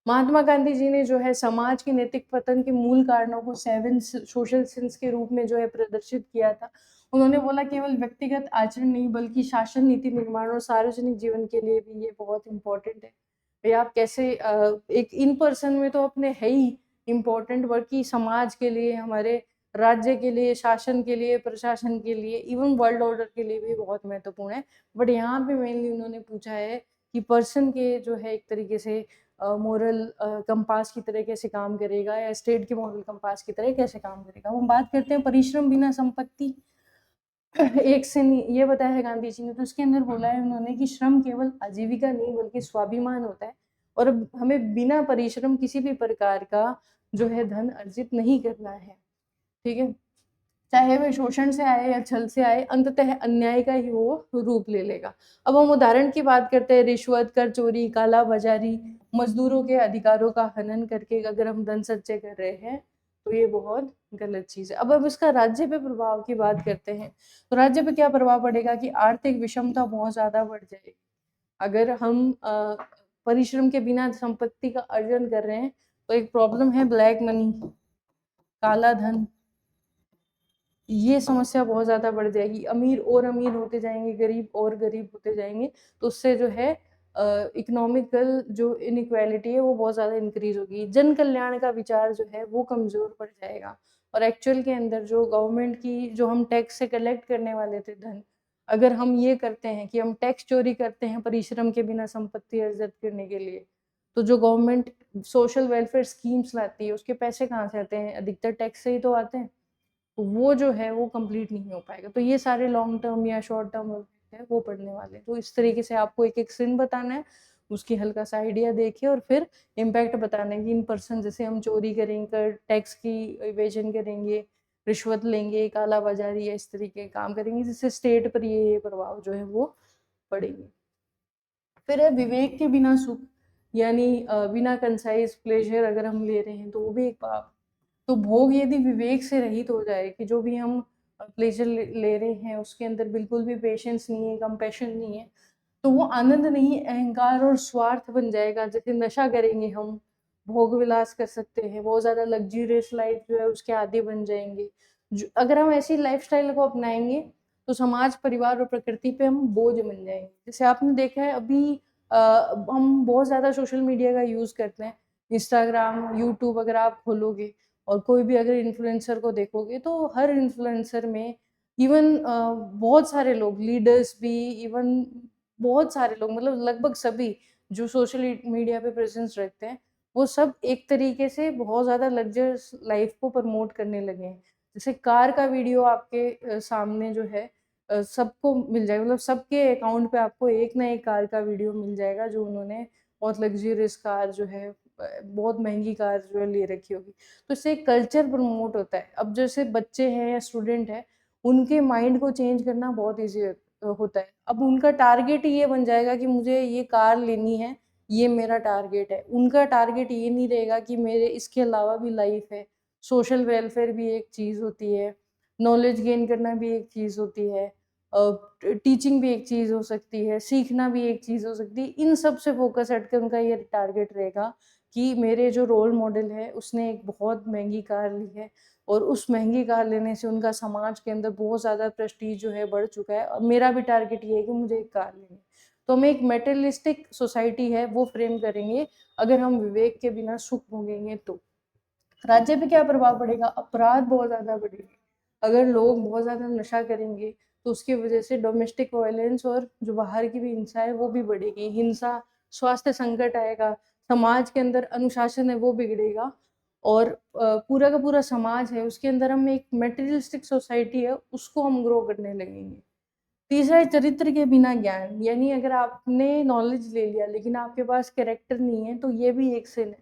S1: महात्मा गांधी जी ने जो है समाज के नैतिक पतन के मूल कारणों को 7 सोशल सिंस के रूप में जो है प्रदर्शित किया था। उन्होंने बोला केवल व्यक्तिगत आचरण नहीं बल्कि शासन, नीति निर्माण और सार्वजनिक जीवन के लिए भी ये बहुत इंपॉर्टेंट है। भाई आप कैसे एक इन पर्सन में तो अपने है ही इम्पोर्टेंट, बल्कि समाज के लिए, हमारे राज्य के लिए, शासन के लिए, प्रशासन के लिए, इवन वर्ल्ड ऑर्डर के लिए भी बहुत महत्वपूर्ण है। बट यहाँ पे मेनली उन्होंने पूछा है कि पर्सन के जो है एक तरीके से मोरल कंपास की तरह कैसे काम करेगा, या स्टेट के मोरल कंपास की तरह कैसे काम करेगा। हम बात करते हैं परिश्रम बिना संपत्ति एक से नहीं, ये बताया है गांधी जी ने। तो उसके अंदर बोला है उन्होंने कि श्रम केवल आजीविका नहीं बल्कि स्वाभिमान होता है, और अब हमें बिना परिश्रम किसी भी प्रकार का जो है धन अर्जित नहीं करना है। ठीक है, चाहे वह शोषण से आए या छल से आए, अंततः अन्याय का ही वो रूप ले लेगा। अब हम उदाहरण की बात करते हैं, रिश्वत, कर चोरी, काला बाजारी, मजदूरों के अधिकारों का हनन करके अगर हम धन संचय कर रहे हैं तो ये बहुत गलत चीज है। अब इसका राज्य पे प्रभाव की बात करते हैं, तो राज्य पे क्या प्रभाव पड़ेगा कि आर्थिक विषमता बहुत ज्यादा बढ़ जाएगी। अगर हम परिश्रम के बिना संपत्ति का अर्जन कर रहे हैं तो एक प्रॉब्लम है ब्लैक मनी, काला धन, ये समस्या बहुत ज्यादा बढ़ जाएगी। अमीर और अमीर होते जाएंगे, गरीब और गरीब होते जाएंगे, तो उससे जो है इकोनॉमिकल जो इनइक्वालिटी है वो बहुत ज्यादा इंक्रीज होगी। जन कल्याण का विचार जो है वो कमजोर पड़ जाएगा, और एक्चुअल के अंदर जो गवर्नमेंट की, जो हम टैक्स से कलेक्ट करने वाले थे धन, अगर हम ये करते हैं कि हम टैक्स चोरी करते हैं परिश्रम के बिना संपत्ति अर्जित करने के लिए, तो जो गवर्नमेंट सोशल वेलफेयर स्कीम्स लाती है उसके पैसे कहाँ से आते हैं? अधिकतर टैक्स से ही तो आते हैं। वो जो है वो कंप्लीट नहीं हो पाएगा। तो ये सारे लॉन्ग टर्म या शॉर्ट टर्म है वो पढ़ने वाले। तो इस तरीके से आपको एक एक सिन बताना है, उसकी हल्का सा आइडिया देखिए, और फिर इम्पैक्ट बताना है कि इन पर्सन, जैसे हम चोरी करेंगे, टैक्स की इवेजन करेंगे, रिश्वत लेंगे, काला बाजारी या इस तरीके के काम करेंगे, जिससे स्टेट पर ये प्रभाव जो है वो पड़ेंगे। फिर है विवेक के बिना सुख, यानी बिना कंसाइज प्लेजर अगर हम ले रहे हैं तो वो भी एक पाप। तो भोग यदि विवेक से रहित हो जाए, कि जो भी हम प्लेजर ले रहे हैं उसके अंदर बिल्कुल भी पेशेंस नहीं है, कंपैशन नहीं है, तो वो आनंद नहीं, अहंकार और स्वार्थ बन जाएगा। जैसे नशा करेंगे हम, भोग विलास कर सकते हैं, बहुत ज्यादा लग्जरियस लाइफ जो है उसके आदी बन जाएंगे। अगर हम ऐसी लाइफस्टाइल को अपनाएंगे तो समाज, परिवार और प्रकृति पे हम बोझ बन जाएंगे। जैसे आपने देखा है अभी हम बहुत ज्यादा सोशल मीडिया का यूज करते हैं, इंस्टाग्राम, यूट्यूब अगर आप खोलोगे और कोई भी अगर इन्फ्लुएंसर को देखोगे, तो हर इन्फ्लुएंसर में इवन बहुत सारे लोग, लीडर्स भी, इवन बहुत सारे लोग, मतलब लगभग सभी जो सोशल मीडिया पे प्रेजेंस रखते हैं, वो सब एक तरीके से बहुत ज़्यादा लग्जरियस लाइफ को प्रमोट करने लगे हैं। जैसे कार का वीडियो आपके सामने जो है सबको मिल जाएगा, मतलब सबके अकाउंट पे आपको एक ना एक कार का वीडियो मिल जाएगा, जो उन्होंने बहुत लग्जरियस कार जो है, बहुत महंगी कार जो है ले रखी होगी। तो इससे एक कल्चर प्रमोट होता है। अब जैसे बच्चे हैं या स्टूडेंट हैं, उनके माइंड को चेंज करना बहुत ईजी होता है। अब उनका टारगेट ये बन जाएगा कि मुझे ये कार लेनी है, ये मेरा टारगेट है। उनका टारगेट ये नहीं रहेगा कि मेरे इसके अलावा भी लाइफ है, सोशल वेलफेयर भी एक चीज़ होती है, नॉलेज गेन करना भी एक चीज़ होती है, टीचिंग भी एक चीज़ हो सकती है, सीखना भी एक चीज़ हो सकती है। इन सब से फोकस हट के उनका ये टारगेट रहेगा कि मेरे जो रोल मॉडल है उसने एक बहुत महंगी कार ली है, और उस महंगी कार लेने से उनका समाज के अंदर बहुत ज़्यादा प्रेस्टीज जो है बढ़ चुका है, और मेरा भी टारगेट ये है कि मुझे एक कार लेनी है। तो हम एक मेटेरियलिस्टिक सोसाइटी है वो फ्रेम करेंगे अगर हम विवेक के बिना सुख भोगेंगे तो। राज्य पे क्या प्रभाव पड़ेगा? अपराध बहुत ज़्यादा बढ़ेंगे। अगर लोग बहुत ज़्यादा नशा करेंगे तो उसकी वजह से डोमेस्टिक वायलेंस और जो बाहर की भी हिंसा है वो भी बढ़ेगी। हिंसा, स्वास्थ्य संकट आएगा, समाज के अंदर अनुशासन है वो बिगड़ेगा, और पूरा का पूरा समाज है उसके अंदर हम एक मटेरियलिस्टिक सोसाइटी है उसको हम ग्रो करने लगेंगे। तीसरा है चरित्र के बिना ज्ञान, यानी अगर आपने नॉलेज ले लिया लेकिन आपके पास कैरेक्टर नहीं है तो ये भी एक सिन है।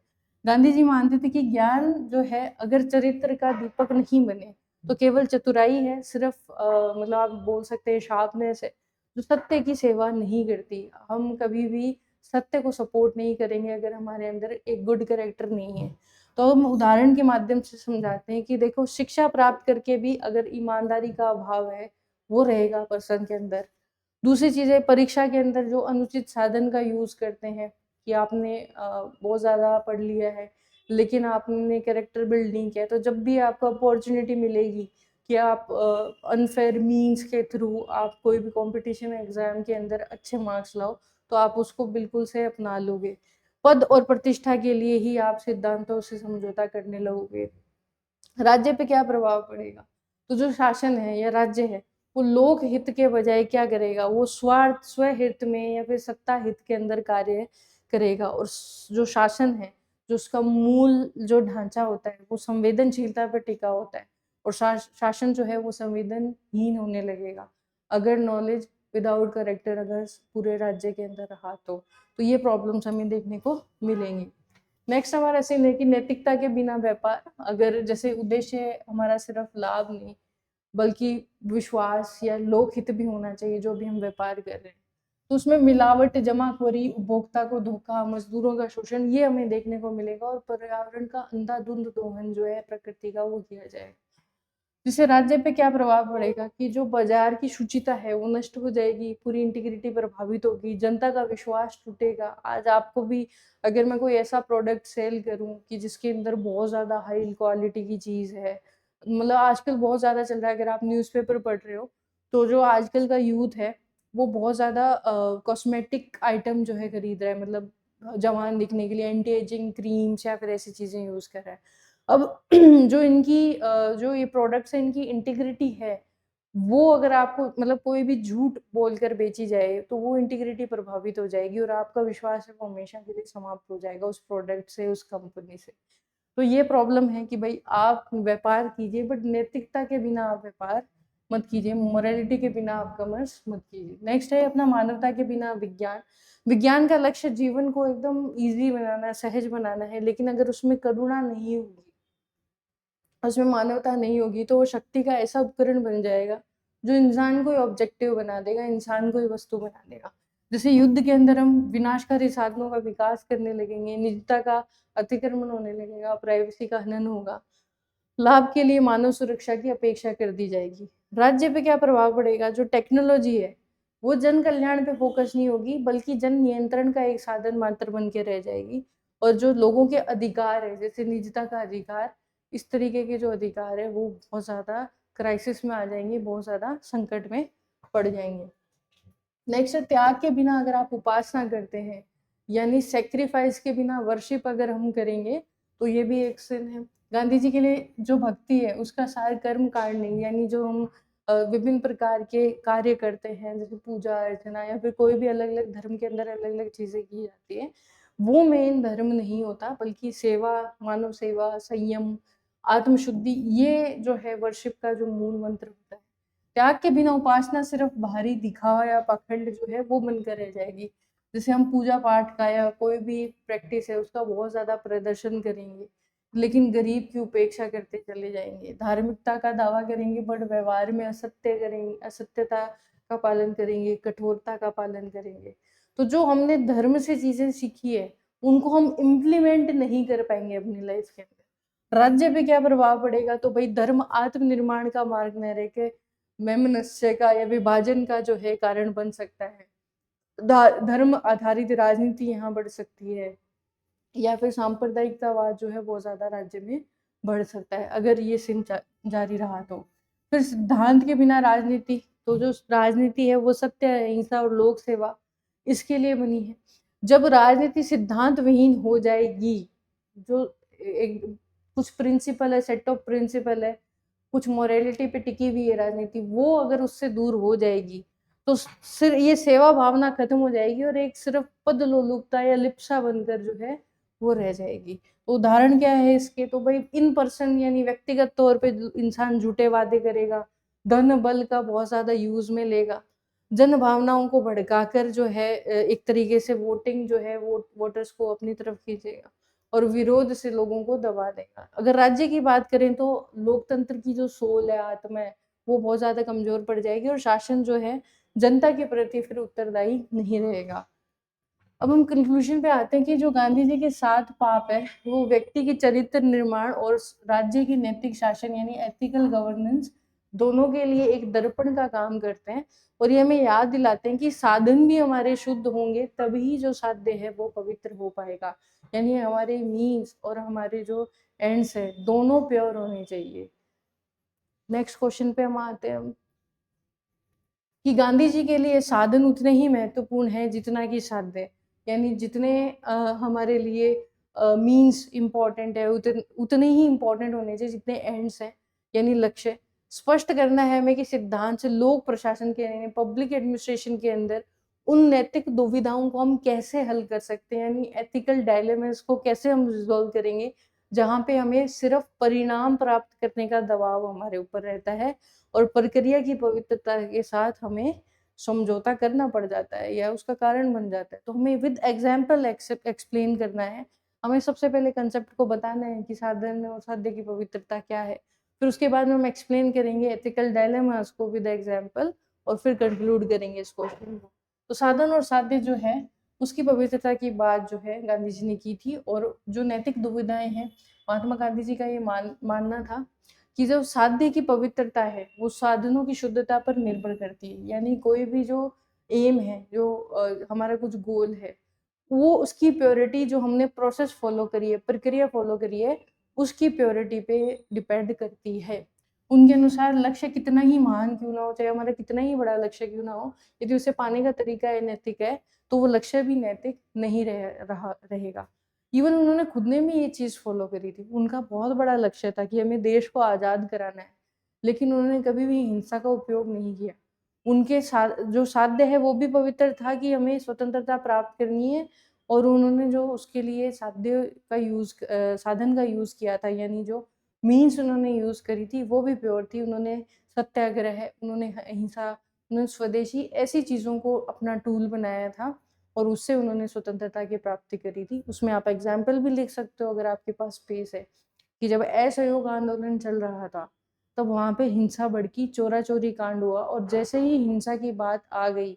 S1: गांधी जी मानते थे कि ज्ञान जो है अगर चरित्र का दीपक नहीं बने तो केवल चतुराई है, सिर्फ मतलब आप बोल सकते हैं शार्पनेस है जो सत्य की सेवा नहीं करती। हम कभी भी सत्य को सपोर्ट नहीं करेंगे अगर हमारे अंदर एक गुड कैरेक्टर नहीं है। तो हम उदाहरण के माध्यम से समझाते हैं कि देखो शिक्षा प्राप्त करके भी अगर ईमानदारी का अभाव है वो रहेगा पर्सन के अंदर। दूसरी चीज़ है परीक्षा के अंदर जो अनुचित साधन का यूज़ करते हैं कि आपने बहुत ज़्यादा पढ़ लिया है लेकिन आपने कैरेक्टर बिल्ड नहीं किया, तो जब भी आपको अपॉर्चुनिटी मिलेगी कि आप अनफेयर मीन्स के थ्रू आप कोई भी कंपटीशन एग्जाम के अंदर अच्छे मार्क्स लाओ तो आप उसको बिल्कुल से अपना लोगे। पद और प्रतिष्ठा के लिए ही आप सिद्धांतों से समझौता करने लगोगे। राज्य पे क्या प्रभाव पड़ेगा? तो जो शासन है या राज्य है वो लोक हित के बजाय क्या करेगा, वो स्वार्थ स्वहित में या फिर सत्ता हित के अंदर कार्य करेगा। और जो शासन है जो उसका मूल जो ढांचा होता है वो संवेदनशीलता पर टिका होता है और शासन जो है वो संवेदनहीन होने लगेगा अगर नॉलेज विदाउट करेक्टर अगर पूरे राज्य के अंदर रहा तो ये प्रॉब्लम्स हमें देखने को मिलेंगी। नेक्स्ट हमारा सीन है कि नैतिकता के बिना व्यापार। अगर जैसे उद्देश्य हमारा सिर्फ लाभ नहीं बल्कि विश्वास या लोकहित भी होना चाहिए जो भी हम व्यापार कर रहे हैं, तो उसमें मिलावट, जमाखोरी, उपभोक्ता को धोखा, मजदूरों का शोषण ये हमें देखने को मिलेगा और पर्यावरण का अंधाधुंध दोहन जो है प्रकृति का वो किया जाएगा। जिससे राज्य पे क्या प्रभाव पड़ेगा कि जो बाजार की शुचिता है वो नष्ट हो जाएगी, पूरी इंटीग्रिटी प्रभावित होगी, जनता का विश्वास टूटेगा। आज आपको भी अगर मैं कोई ऐसा प्रोडक्ट सेल करूं कि जिसके अंदर बहुत ज़्यादा हाई क्वालिटी की चीज़ है, मतलब आजकल बहुत ज़्यादा चल रहा है, अगर आप न्यूज़पेपर पढ़ रहे हो तो जो आजकल का यूथ है वो बहुत ज़्यादा कॉस्मेटिक आइटम जो है खरीद रहा है, मतलब जवान दिखने के लिए एंटी एजिंग क्रीम्स या फिर ऐसी चीज़ें यूज़ कर रहा है। अब जो इनकी जो ये प्रोडक्ट्स हैं इनकी इंटीग्रिटी है वो अगर आपको मतलब कोई भी झूठ बोलकर बेची जाए तो वो इंटीग्रिटी प्रभावित हो जाएगी और आपका विश्वास है वो हमेशा के लिए समाप्त हो जाएगा उस प्रोडक्ट से, उस कंपनी से। तो ये प्रॉब्लम है कि भाई आप व्यापार कीजिए बट नैतिकता के बिना आप व्यापार मत कीजिए, मोरालिटी के बिना आप कॉमर्स मत कीजिए। नेक्स्ट है अपना मानवता के बिना विज्ञान। विज्ञान का लक्ष्य जीवन को एकदम ईजी बनाना, सहज बनाना है, लेकिन अगर उसमें करुणा नहीं होगी, उसमें मानवता नहीं होगी तो वो शक्ति का ऐसा उपकरण बन जाएगा जो इंसान को ही ऑब्जेक्टिव बना देगा, इंसान को ही वस्तु बना देगा। जैसे युद्ध के अंदर हम विनाशकारी साधनों का विकास करने लगेंगे, निजता का अतिक्रमण होने लगेगा, प्राइवेसी का हनन होगा, लाभ के लिए मानव सुरक्षा की अपेक्षा कर दी जाएगी। राज्य पे क्या प्रभाव पड़ेगा? जो टेक्नोलॉजी है वो जन कल्याण पे फोकस नहीं होगी बल्कि जन नियंत्रण का एक साधन मात्र बन के रह जाएगी। और जो लोगों के अधिकार है जैसे निजता का अधिकार, इस तरीके के जो अधिकार है वो बहुत ज़्यादा क्राइसिस में आ जाएंगे, बहुत ज़्यादा संकट में पड़ जाएंगे। नेक्स्ट है त्याग के बिना अगर आप उपासना करते हैं यानी सेक्रीफाइस के बिना वर्शिप अगर हम करेंगे तो ये भी एक सिन है। गांधी जी के लिए जो भक्ति है उसका सार कर्म कांड नहीं, यानी जो हम विभिन्न प्रकार के कार्य करते हैं जैसे पूजा अर्चना या फिर कोई भी अलग अलग धर्म के अंदर अलग अलग चीजें की जाती है वो मेन धर्म नहीं होता बल्कि सेवा, मानव सेवा, संयम, आत्मशुद्धि, ये जो है वर्शिप का जो मूल मंत्र होता है। त्याग के बिना उपासना सिर्फ बाहरी दिखावा या पाखंड जो है वो बनकर रह जाएगी। जैसे हम पूजा पाठ का या कोई भी प्रैक्टिस है उसका बहुत ज्यादा प्रदर्शन करेंगे लेकिन गरीब की उपेक्षा करते चले जाएंगे, धार्मिकता का दावा करेंगे बट व्यवहार में असत्य करेंगे, असत्यता का पालन करेंगे, कठोरता का पालन करेंगे। तो जो हमने धर्म से चीजें सीखी है उनको हम इम्प्लीमेंट नहीं कर पाएंगे अपनी लाइफ के अंदर। राज्य पे क्या प्रभाव पड़ेगा? तो भाई धर्म आत्मनिर्माण का मार्ग न रह के वैमनस्य का या विभाजन का जो है कारण बन सकता है। धर्म आधारित राजनीति यहाँ बढ़ सकती है या फिर सांप्रदायिकतावाद जो है बहुत ज्यादा राज्य में बढ़ सकता है अगर ये सिन जारी रहा तो। फिर सिद्धांत के बिना राजनीति, तो जो राजनीति है वो सत्य, अहिंसा और लोक सेवा इसके लिए बनी है। जब राजनीति सिद्धांत विहीन हो जाएगी, जो एक कुछ प्रिंसिपल है, सेट ऑफ प्रिंसिपल है, कुछ मोरालिटी पे टिकी हुई है राजनीति, वो अगर उससे दूर हो जाएगी तो सिर्फ ये सेवा भावना खत्म हो जाएगी और एक सिर्फ पद लोलुपता या लिप्सा बनकर जो है वो रह जाएगी। तो उदाहरण क्या है इसके, तो भाई इन पर्सन यानी व्यक्तिगत तौर पे इंसान झूठे वादे करेगा, धन बल का बहुत ज़्यादा यूज़ में लेगा, जन भावनाओं को भड़काकर जो है एक तरीके से वोटिंग जो है वोटर्स को अपनी तरफ खींचेगा और विरोध से लोगों को दबा देगा। अगर राज्य की बात करें तो लोकतंत्र की जो सोल है, आत्मा है, वो बहुत ज़्यादा कमज़ोर पड़ जाएगी और शासन जो है जनता के प्रति फिर उत्तरदायी नहीं रहेगा। अब हम कंक्लूजन पे आते हैं कि जो गांधी जी के 7 पाप है, वो व्यक्ति के चरित्र निर्माण और राज्य की नैतिक शासन यानी एथिकल गवर्नेंस दोनों के लिए एक दर्पण का काम करते हैं और ये हमें याद दिलाते हैं कि साधन भी हमारे शुद्ध होंगे तभी जो साध्य है वो पवित्र हो पाएगा। यानी हमारे मीन्स और हमारे जो एंड्स है दोनों प्योर होने चाहिए। नेक्स्ट क्वेश्चन पे हम आते हैं कि गांधी जी के लिए साधन उतने ही महत्वपूर्ण है जितना कि साध्य, यानी जितने हमारे लिए मीन्स इम्पोर्टेंट है उतने ही इम्पोर्टेंट होने चाहिए जितने एंड्स हैं, यानी लक्ष्य। स्पष्ट करना है हमें कि सिद्धांत से लोक प्रशासन के यानी पब्लिक एडमिनिस्ट्रेशन के अंदर उन नैतिक दुविधाओं को हम कैसे हल कर सकते हैं, यानी एथिकल डायलेमास को कैसे हम रिजॉल्व करेंगे जहाँ पे हमें सिर्फ परिणाम प्राप्त करने का दबाव हमारे ऊपर रहता है और प्रक्रिया की पवित्रता के साथ हमें समझौता करना पड़ जाता है या उसका कारण बन जाता है। तो हमें विद एग्जाम्पल एक्सप्लेन करना है। हमें सबसे पहले कंसेप्ट को बताना है कि साधन और साध्य की पवित्रता क्या है, फिर उसके बाद में हम एक्सप्लेन करेंगे एथिकल डायलेमास को विद एग्जाम्पल और फिर कंक्लूड करेंगे इस क्वेश्चन को। तो साधन और साध्य जो है उसकी पवित्रता की बात जो है गांधी जी ने की थी और जो नैतिक दुविधाएं हैं, महात्मा गांधी जी का ये मानना था कि जो साध्य की पवित्रता है वो साधनों की शुद्धता पर निर्भर करती है। यानी कोई भी जो एम है, जो हमारा कुछ गोल है, वो उसकी प्योरिटी जो हमने प्रोसेस फॉलो करी है, प्रक्रिया फॉलो करी है, उसकी प्योरिटी पे डिपेंड करती है। उनके अनुसार लक्ष्य कितना ही महान क्यों ना हो, चाहे हमारा कितना ही बड़ा लक्ष्य क्यों ना हो, यदि उसे पाने का तरीका अनैतिक है तो वो लक्ष्य भी नैतिक नहीं रहेगा। इवन उन्होंने खुद ने भी ये चीज़ फॉलो करी थी। उनका बहुत बड़ा लक्ष्य था कि हमें देश को आज़ाद कराना है, लेकिन उन्होंने कभी भी हिंसा का उपयोग नहीं किया। उनके जो साध्य है वो भी पवित्र था कि हमें स्वतंत्रता प्राप्त करनी है और उन्होंने जो उसके लिए साधन का यूज़ किया था, यानी जो मीन्स उन्होंने यूज़ करी थी वो भी प्योर थी। उन्होंने सत्याग्रह, उन्होंने अहिंसा, उन्होंने स्वदेशी ऐसी चीज़ों को अपना टूल बनाया था और उससे उन्होंने स्वतंत्रता की प्राप्ति करी थी। उसमें आप एग्जाम्पल भी लिख सकते हो अगर आपके पास स्पेस है कि जब असहयोग आंदोलन चल रहा था तब वहाँ पे हिंसा भड़की, चोरा चोरी कांड हुआ और जैसे ही हिंसा की बात आ गई,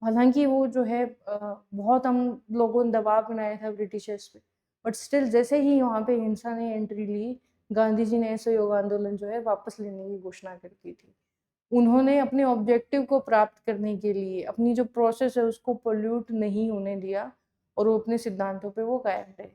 S1: हालांकि वो जो है बहुत हम लोगों ने दबाव बनाया था ब्रिटिशर्स पे, बट स्टिल जैसे ही वहाँ पे हिंसा ने एंट्री ली, गांधी जी ने असहयोग आंदोलन जो है वापस लेने की घोषणा कर दी थी। उन्होंने अपने ऑब्जेक्टिव को प्राप्त करने के लिए अपनी जो प्रोसेस है उसको पोल्यूट नहीं होने दिया और वो अपने सिद्धांतों पे वो कायम रहे।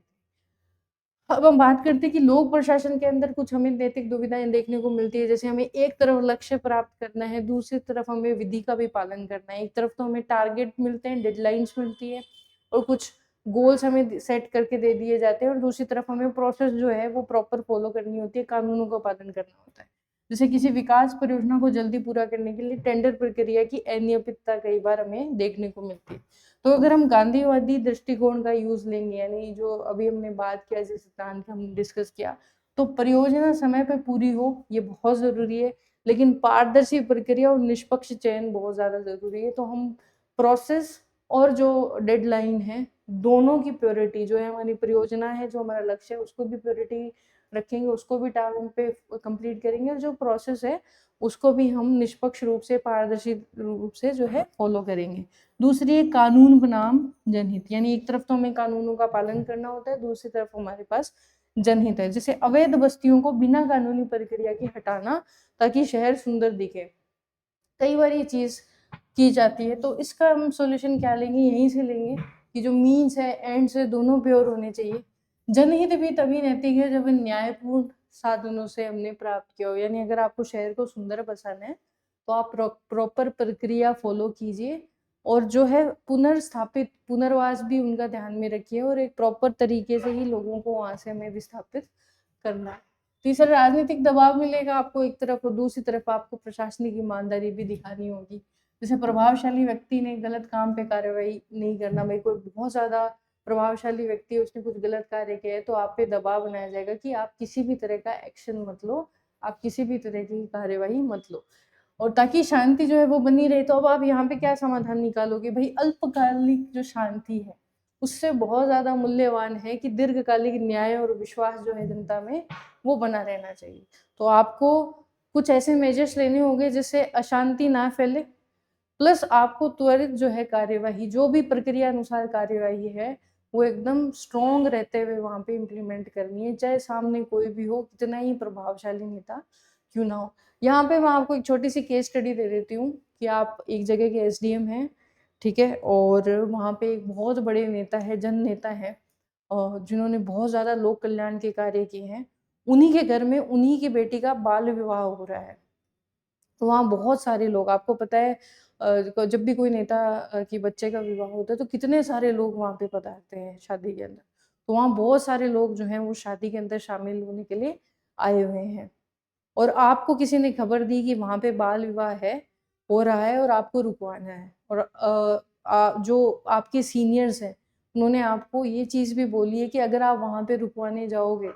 S1: अब हम बात करते हैं कि लोक प्रशासन के अंदर कुछ हमें नैतिक दुविधाएं देखने को मिलती है, जैसे हमें एक तरफ लक्ष्य प्राप्त करना है, दूसरी तरफ हमें विधि का भी पालन करना है। एक तरफ तो हमें टारगेट मिलते हैं, डेडलाइंस मिलती है और कुछ गोल्स हमें सेट करके दे दिए जाते हैं और दूसरी तरफ हमें प्रोसेस जो है वो प्रॉपर फॉलो करनी होती है, कानूनों का पालन करना होता है। जैसे किसी विकास परियोजना को जल्दी पूरा करने के लिए टेंडर प्रक्रिया की अनियमितता कई बार हमें देखने को मिलती है। तो अगर हम गांधीवादी दृष्टिकोण का यूज लेंगे, यानी जो अभी हमने बात किया, जिस सिद्धांत का हम डिस्कस किया, तो परियोजना समय पे पूरी हो ये बहुत जरूरी है, लेकिन पारदर्शी प्रक्रिया और निष्पक्ष चयन बहुत ज्यादा जरूरी है। तो हम प्रोसेस और जो डेडलाइन है दोनों की प्योरिटी, जो है हमारी परियोजना है, जो हमारा लक्ष्य है, उसको भी प्योरिटी रखेंगे, उसको भी टाइम पे कंप्लीट करेंगे और जो प्रोसेस है उसको भी हम निष्पक्ष रूप से, पारदर्शी रूप से जो है फॉलो करेंगे। दूसरी है कानून बनाम जनहित, यानी एक तरफ तो हमें कानूनों का पालन करना होता है, दूसरी तरफ हमारे पास जनहित है, जैसे अवैध बस्तियों को बिना कानूनी प्रक्रिया के हटाना ताकि शहर सुंदर दिखे। कई बार ये चीज की जाती है, तो इसका हम सॉल्यूशन क्या लेंगे, यहीं से लेंगे कि जो मीन्स है एंड्स है दोनों प्योर होने चाहिए। जनहित भी तभी नैतिक है जब न्यायपूर्ण साधनों से हमने प्राप्त किया हो, यानी अगर आपको शहर को सुंदर बसाना है तो आप प्रॉपर प्रक्रिया फॉलो कीजिए और जो है पुनर्स्थापित पुनर्वास भी उनका ध्यान में रखिए और एक प्रॉपर तरीके से ही लोगों को वहां से हमें विस्थापित करना है। तीसरा, राजनीतिक दबाव मिलेगा आपको एक तरफ और दूसरी तरफ आपको प्रशासनिक ईमानदारी भी दिखानी होगी। जैसे प्रभावशाली व्यक्ति ने गलत काम पे कार्रवाई नहीं करना, भाई कोई बहुत ज्यादा प्रभावशाली व्यक्ति है, उसने कुछ गलत कार्य किया है, तो आप पे दबाव बनाया जाएगा कि आप किसी भी तरह का एक्शन मत लो, आप किसी भी तरह की कार्यवाही मत लो। और ताकि शांति जो है वो बनी रहे, तो अब आप यहाँ पे क्या समाधान निकालोगे भाई? अल्पकालिक जो शांति है उससे बहुत ज्यादा मूल्यवान है कि दीर्घकालिक न्याय और विश्वास जो है जनता में वो बना रहना चाहिए। तो आपको कुछ ऐसे मेजर्स लेने होंगे जिससे अशांति ना फैले, प्लस आपको त्वरित जो है कार्यवाही, जो भी प्रक्रिया अनुसार कार्यवाही है वो एकदम स्ट्रॉन्ग रहते हुए वहां पे इम्प्लीमेंट करनी है, चाहे सामने कोई भी हो, कितना ही प्रभावशाली नेता क्यों ना हो। यहाँ पे मैं आपको एक छोटी सी केस स्टडी दे देती हूँ कि आप एक जगह के एसडीएम हैं, ठीक है, और वहाँ पे एक बहुत बड़े नेता है, जन नेता है, और जिन्होंने बहुत ज्यादा लोक कल्याण के कार्य किए हैं। उन्हीं के घर में उन्हीं की बेटी का बाल विवाह हो रहा है। तो वहाँ बहुत सारे लोग, आपको पता है जब भी कोई नेता की बच्चे का विवाह होता है तो कितने सारे लोग वहाँ पे पधारते हैं शादी के अंदर। तो वहाँ बहुत सारे लोग जो हैं वो शादी के अंदर शामिल होने के लिए आए हुए हैं, और आपको किसी ने खबर दी कि वहाँ पे बाल विवाह है, हो रहा है, और आपको रुकवाना है, और जो आपके सीनियर्स हैं उन्होंने आपको ये चीज़ भी बोली है कि अगर आप वहाँ पे रुकवाने जाओगे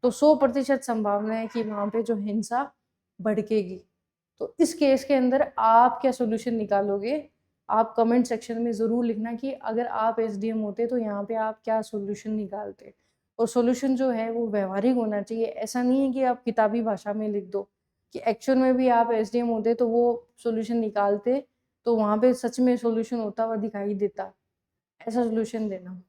S1: तो 100% संभावना है कि वहाँ पे जो हिंसा भड़केगी। तो इस केस के अंदर आप क्या सोल्यूशन निकालोगे? आप कमेंट सेक्शन में ज़रूर लिखना कि अगर आप एसडीएम होते तो यहाँ पे आप क्या सोल्यूशन निकालते। और सोल्यूशन जो है वो व्यवहारिक होना चाहिए। ऐसा नहीं है कि आप किताबी भाषा में लिख दो, कि एक्चुअल में भी आप एसडीएम होते तो वो सोल्यूशन निकालते, तो वहाँ पे सच में सोल्यूशन होता हुआ दिखाई देता। ऐसा सोल्यूशन देना।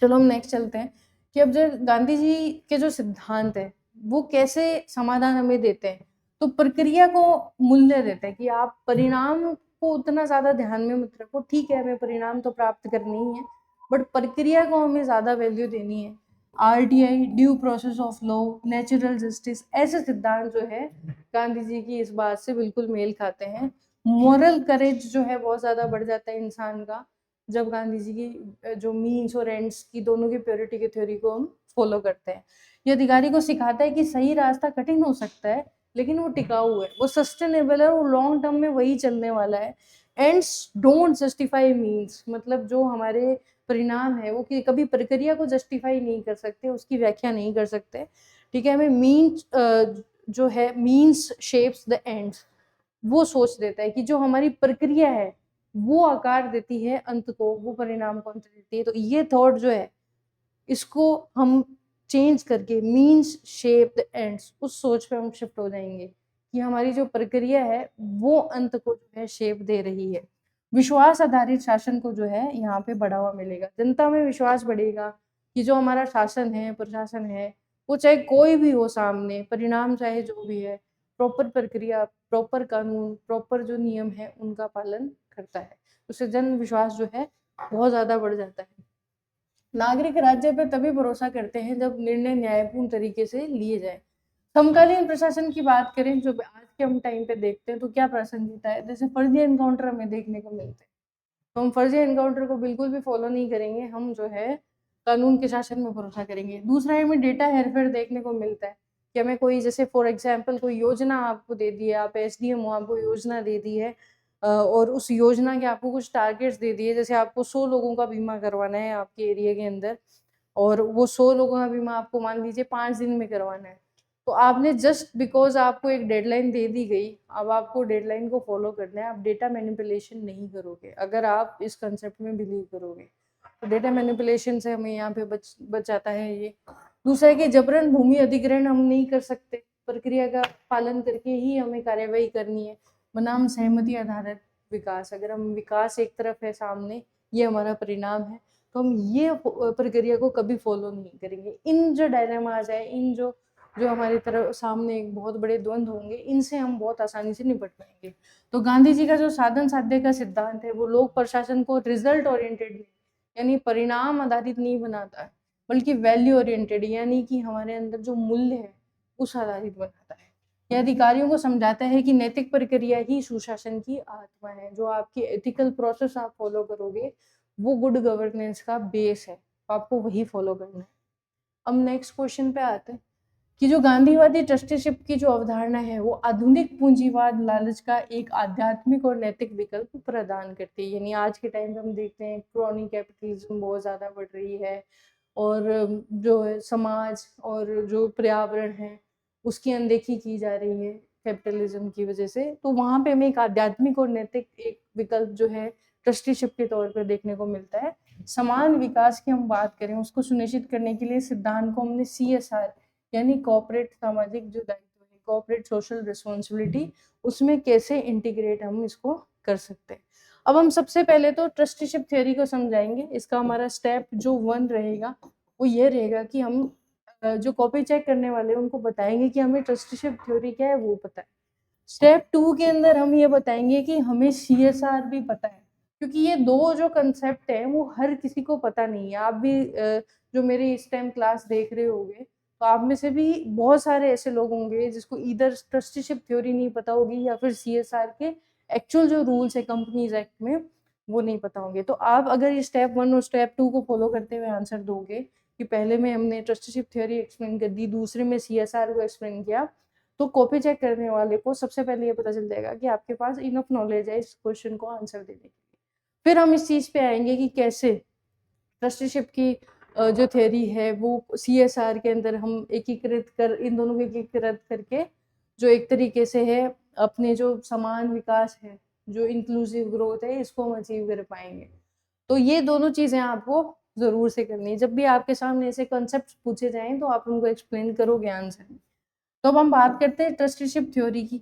S1: चलो हम नेक्स्ट चलते हैं कि अब जो गांधी जी के जो सिद्धांत है वो कैसे समाधान हमें देते हैं। तो प्रक्रिया को मूल्य देते हैं कि आप परिणाम को उतना ज्यादा ध्यान में मत रखो, ठीक है हमें परिणाम तो प्राप्त करनी ही है, बट प्रक्रिया को हमें ज्यादा वैल्यू देनी है। RTI, due process of law, natural justice, ऐसे सिद्धांत जो है गांधी जी की इस बात से बिल्कुल मेल खाते हैं। मॉरल करेज जो है बहुत ज्यादा बढ़ जाता है इंसान का जब गांधी जी की जो मीन्स और एंड्स की दोनों की प्योरिटी की थ्योरी को हम फॉलो करते हैं। ये अधिकारी को सिखाता है कि सही रास्ता कठिन हो सकता है लेकिन वो टिकाऊ है, वो सस्टेनेबल है, वो लॉन्ग टर्म में वही चलने वाला है। एंड्स डोंट जस्टिफाई मीन्स, मतलब जो हमारे परिणाम है वो कि कभी प्रक्रिया को जस्टिफाई नहीं कर सकते, उसकी व्याख्या नहीं कर सकते। ठीक है, हमें मीन्स जो है मीन्स शेप्स द एंड्स, वो सोच देता है कि जो हमारी प्रक्रिया है वो आकार देती है अंत को, वो परिणाम को अंत देती है। तो ये थॉट जो है इसको हम चेंज करके मीन्स शेप द एंड्स, उस सोच पे हम शिफ्ट हो जाएंगे कि हमारी जो प्रक्रिया है वो अंत को जो है शेप दे रही है। विश्वास आधारित शासन को जो है यहाँ पे बढ़ावा मिलेगा, जनता में विश्वास बढ़ेगा कि जो हमारा शासन है, प्रशासन है, वो चाहे कोई भी हो सामने, परिणाम चाहे जो भी है, प्रॉपर प्रक्रिया, प्रॉपर कानून, प्रॉपर जो नियम है उनका पालन करता है। उससे जन विश्वास जो है बहुत ज्यादा बढ़ जाता है। नागरिक राज्य पर तभी भरोसा करते हैं जब निर्णय न्यायपूर्ण तरीके से लिए जाए। समकालीन प्रशासन की बात करें जो आज के हम टाइम पे देखते हैं तो क्या प्रासंगिकता है, जैसे फर्जी एनकाउंटर हमें देखने को मिलते हैं, तो हम फर्जी एनकाउंटर को बिल्कुल भी फॉलो नहीं करेंगे, हम जो है कानून के शासन में भरोसा करेंगे। दूसरा, हमें डेटा हेरफेर देखने को मिलता है कि हमें कोई, जैसे फॉर एग्जाम्पल कोई योजना आपको दे दी है, आप एसडीएम हो, आपको योजना दे दी है और उस योजना के आपको कुछ टारगेट्स दे दिए, जैसे आपको 100 लोगों का बीमा करवाना है आपके एरिया के अंदर, और वो 100 लोगों का बीमा आपको मान लीजिए 5 दिन में करवाना है। तो आपने जस्ट बिकॉज आपको एक डेडलाइन दे दी गई, अब आपको डेडलाइन को फॉलो करना है, आप डेटा मैनिपुलेशन नहीं करोगे अगर आप इस कंसेप्ट में बिलीव करोगे। तो डेटा मैनिपुलेशन से हमें यहाँ पे बच जाता है ये। दूसरा है कि जबरन भूमि अधिग्रहण हम नहीं कर सकते, प्रक्रिया का पालन करके ही हमें कार्यवाही करनी है। बनाम सहमति आधारित विकास, अगर हम विकास एक तरफ है सामने, ये हमारा परिणाम है, तो हम ये प्रक्रिया को कभी फॉलो नहीं करेंगे। इन जो डायलेमाज है, इन जो हमारी तरफ सामने एक बहुत बड़े द्वंद्व होंगे, इनसे हम बहुत आसानी से निपट पाएंगे। तो गांधी जी का जो साधन साध्य का सिद्धांत है वो लोक प्रशासन को रिजल्ट ओरिएंटेड यानी परिणाम आधारित नहीं बनाता है, बल्कि वैल्यू ओरिएंटेड यानी कि हमारे अंदर जो मूल्य है उस आधारित बनाता है। यह अधिकारियों को समझाता है कि नैतिक प्रक्रिया ही सुशासन की आत्मा है, जो आपकी एथिकल प्रोसेस आप फॉलो करोगे वो गुड गवर्नेंस का बेस है, तो आपको वही फॉलो करना है। अब नेक्स्ट क्वेश्चन पे आते हैं कि जो गांधीवादी ट्रस्टीशिप की जो अवधारणा है वो आधुनिक पूंजीवाद लालच का एक आध्यात्मिक और नैतिक विकल्प प्रदान करती है। यानी आज के टाइम पे हम देखते हैं क्रोनी कैपिटलिज्म बहुत ज़्यादा बढ़ रही है, और जो है समाज और जो पर्यावरण है उसकी अनदेखी की जा रही है कैपिटलिज्म की वजह से। तो वहाँ पे हमें एक आध्यात्मिक और नैतिक एक विकल्प जो है ट्रस्टीशिप के तौर पर देखने को मिलता है। समान विकास की हम बात करें, उसको सुनिश्चित करने के लिए सिद्धांत को हमने CSR यानी कॉर्पोरेट सामाजिक जो दायित्व है, कॉर्पोरेट सोशल रिस्पॉन्सिबिलिटी, उसमें कैसे इंटीग्रेट हम इसको कर सकते हैं। अब हम सबसे पहले तो ट्रस्टीशिप थ्योरी को समझाएंगे। इसका हमारा स्टेप जो 1 रहेगा वो ये रहेगा कि हम जो कॉपी चेक करने वाले हैं उनको बताएंगे कि हमें ट्रस्टीशिप थ्योरी क्या है वो पता है। स्टेप 2 के अंदर हम ये बताएंगे कि हमें CSR भी पता है, क्योंकि ये दो जो कंसेप्ट है वो हर किसी को पता नहीं है। आप भी जो मेरी इस टाइम क्लास देख रहे होंगे, तो आप में से भी बहुत सारे ऐसे लोग होंगे जिसको इधर ट्रस्टीशिप थ्योरी नहीं पता होगी या फिर CSR के एक्चुअल जो रूल्स है कंपनीज एक्ट में वो नहीं पता होंगे। तो आप अगर ये स्टेप 1 और स्टेप 2 को फॉलो करते हुए आंसर दोगे कि पहले में हमने ट्रस्टीशिप थ्योरी एक्सप्लेन कर दी, दूसरे में CSR को एक्सप्लेन किया, तो कॉपी चेक करने वाले को सबसे पहले ये पता चल जाएगा कि आपके पास इनफ नॉलेज है इस क्वेश्चन को आंसर देने के लिए। फिर हम इस चीज़ पे आएंगे कि कैसे ट्रस्टीशिप की जो थ्योरी है वो CSR के अंदर हम एकीकृत कर, इन दोनों को एकीकृत करके जो एक तरीके से है अपने जो समान विकास है, जो इंक्लूसिव ग्रोथ है, इसको हम अचीव कर पाएंगे। तो ये दोनों चीज़ें आपको ज़रूर से करनी है। जब भी आपके सामने ऐसे कॉन्सेप्ट पूछे जाएं तो आप उनको एक्सप्लेन करोगे आंसर में। तो अब हम बात करते हैं ट्रस्टीशिप थ्योरी की।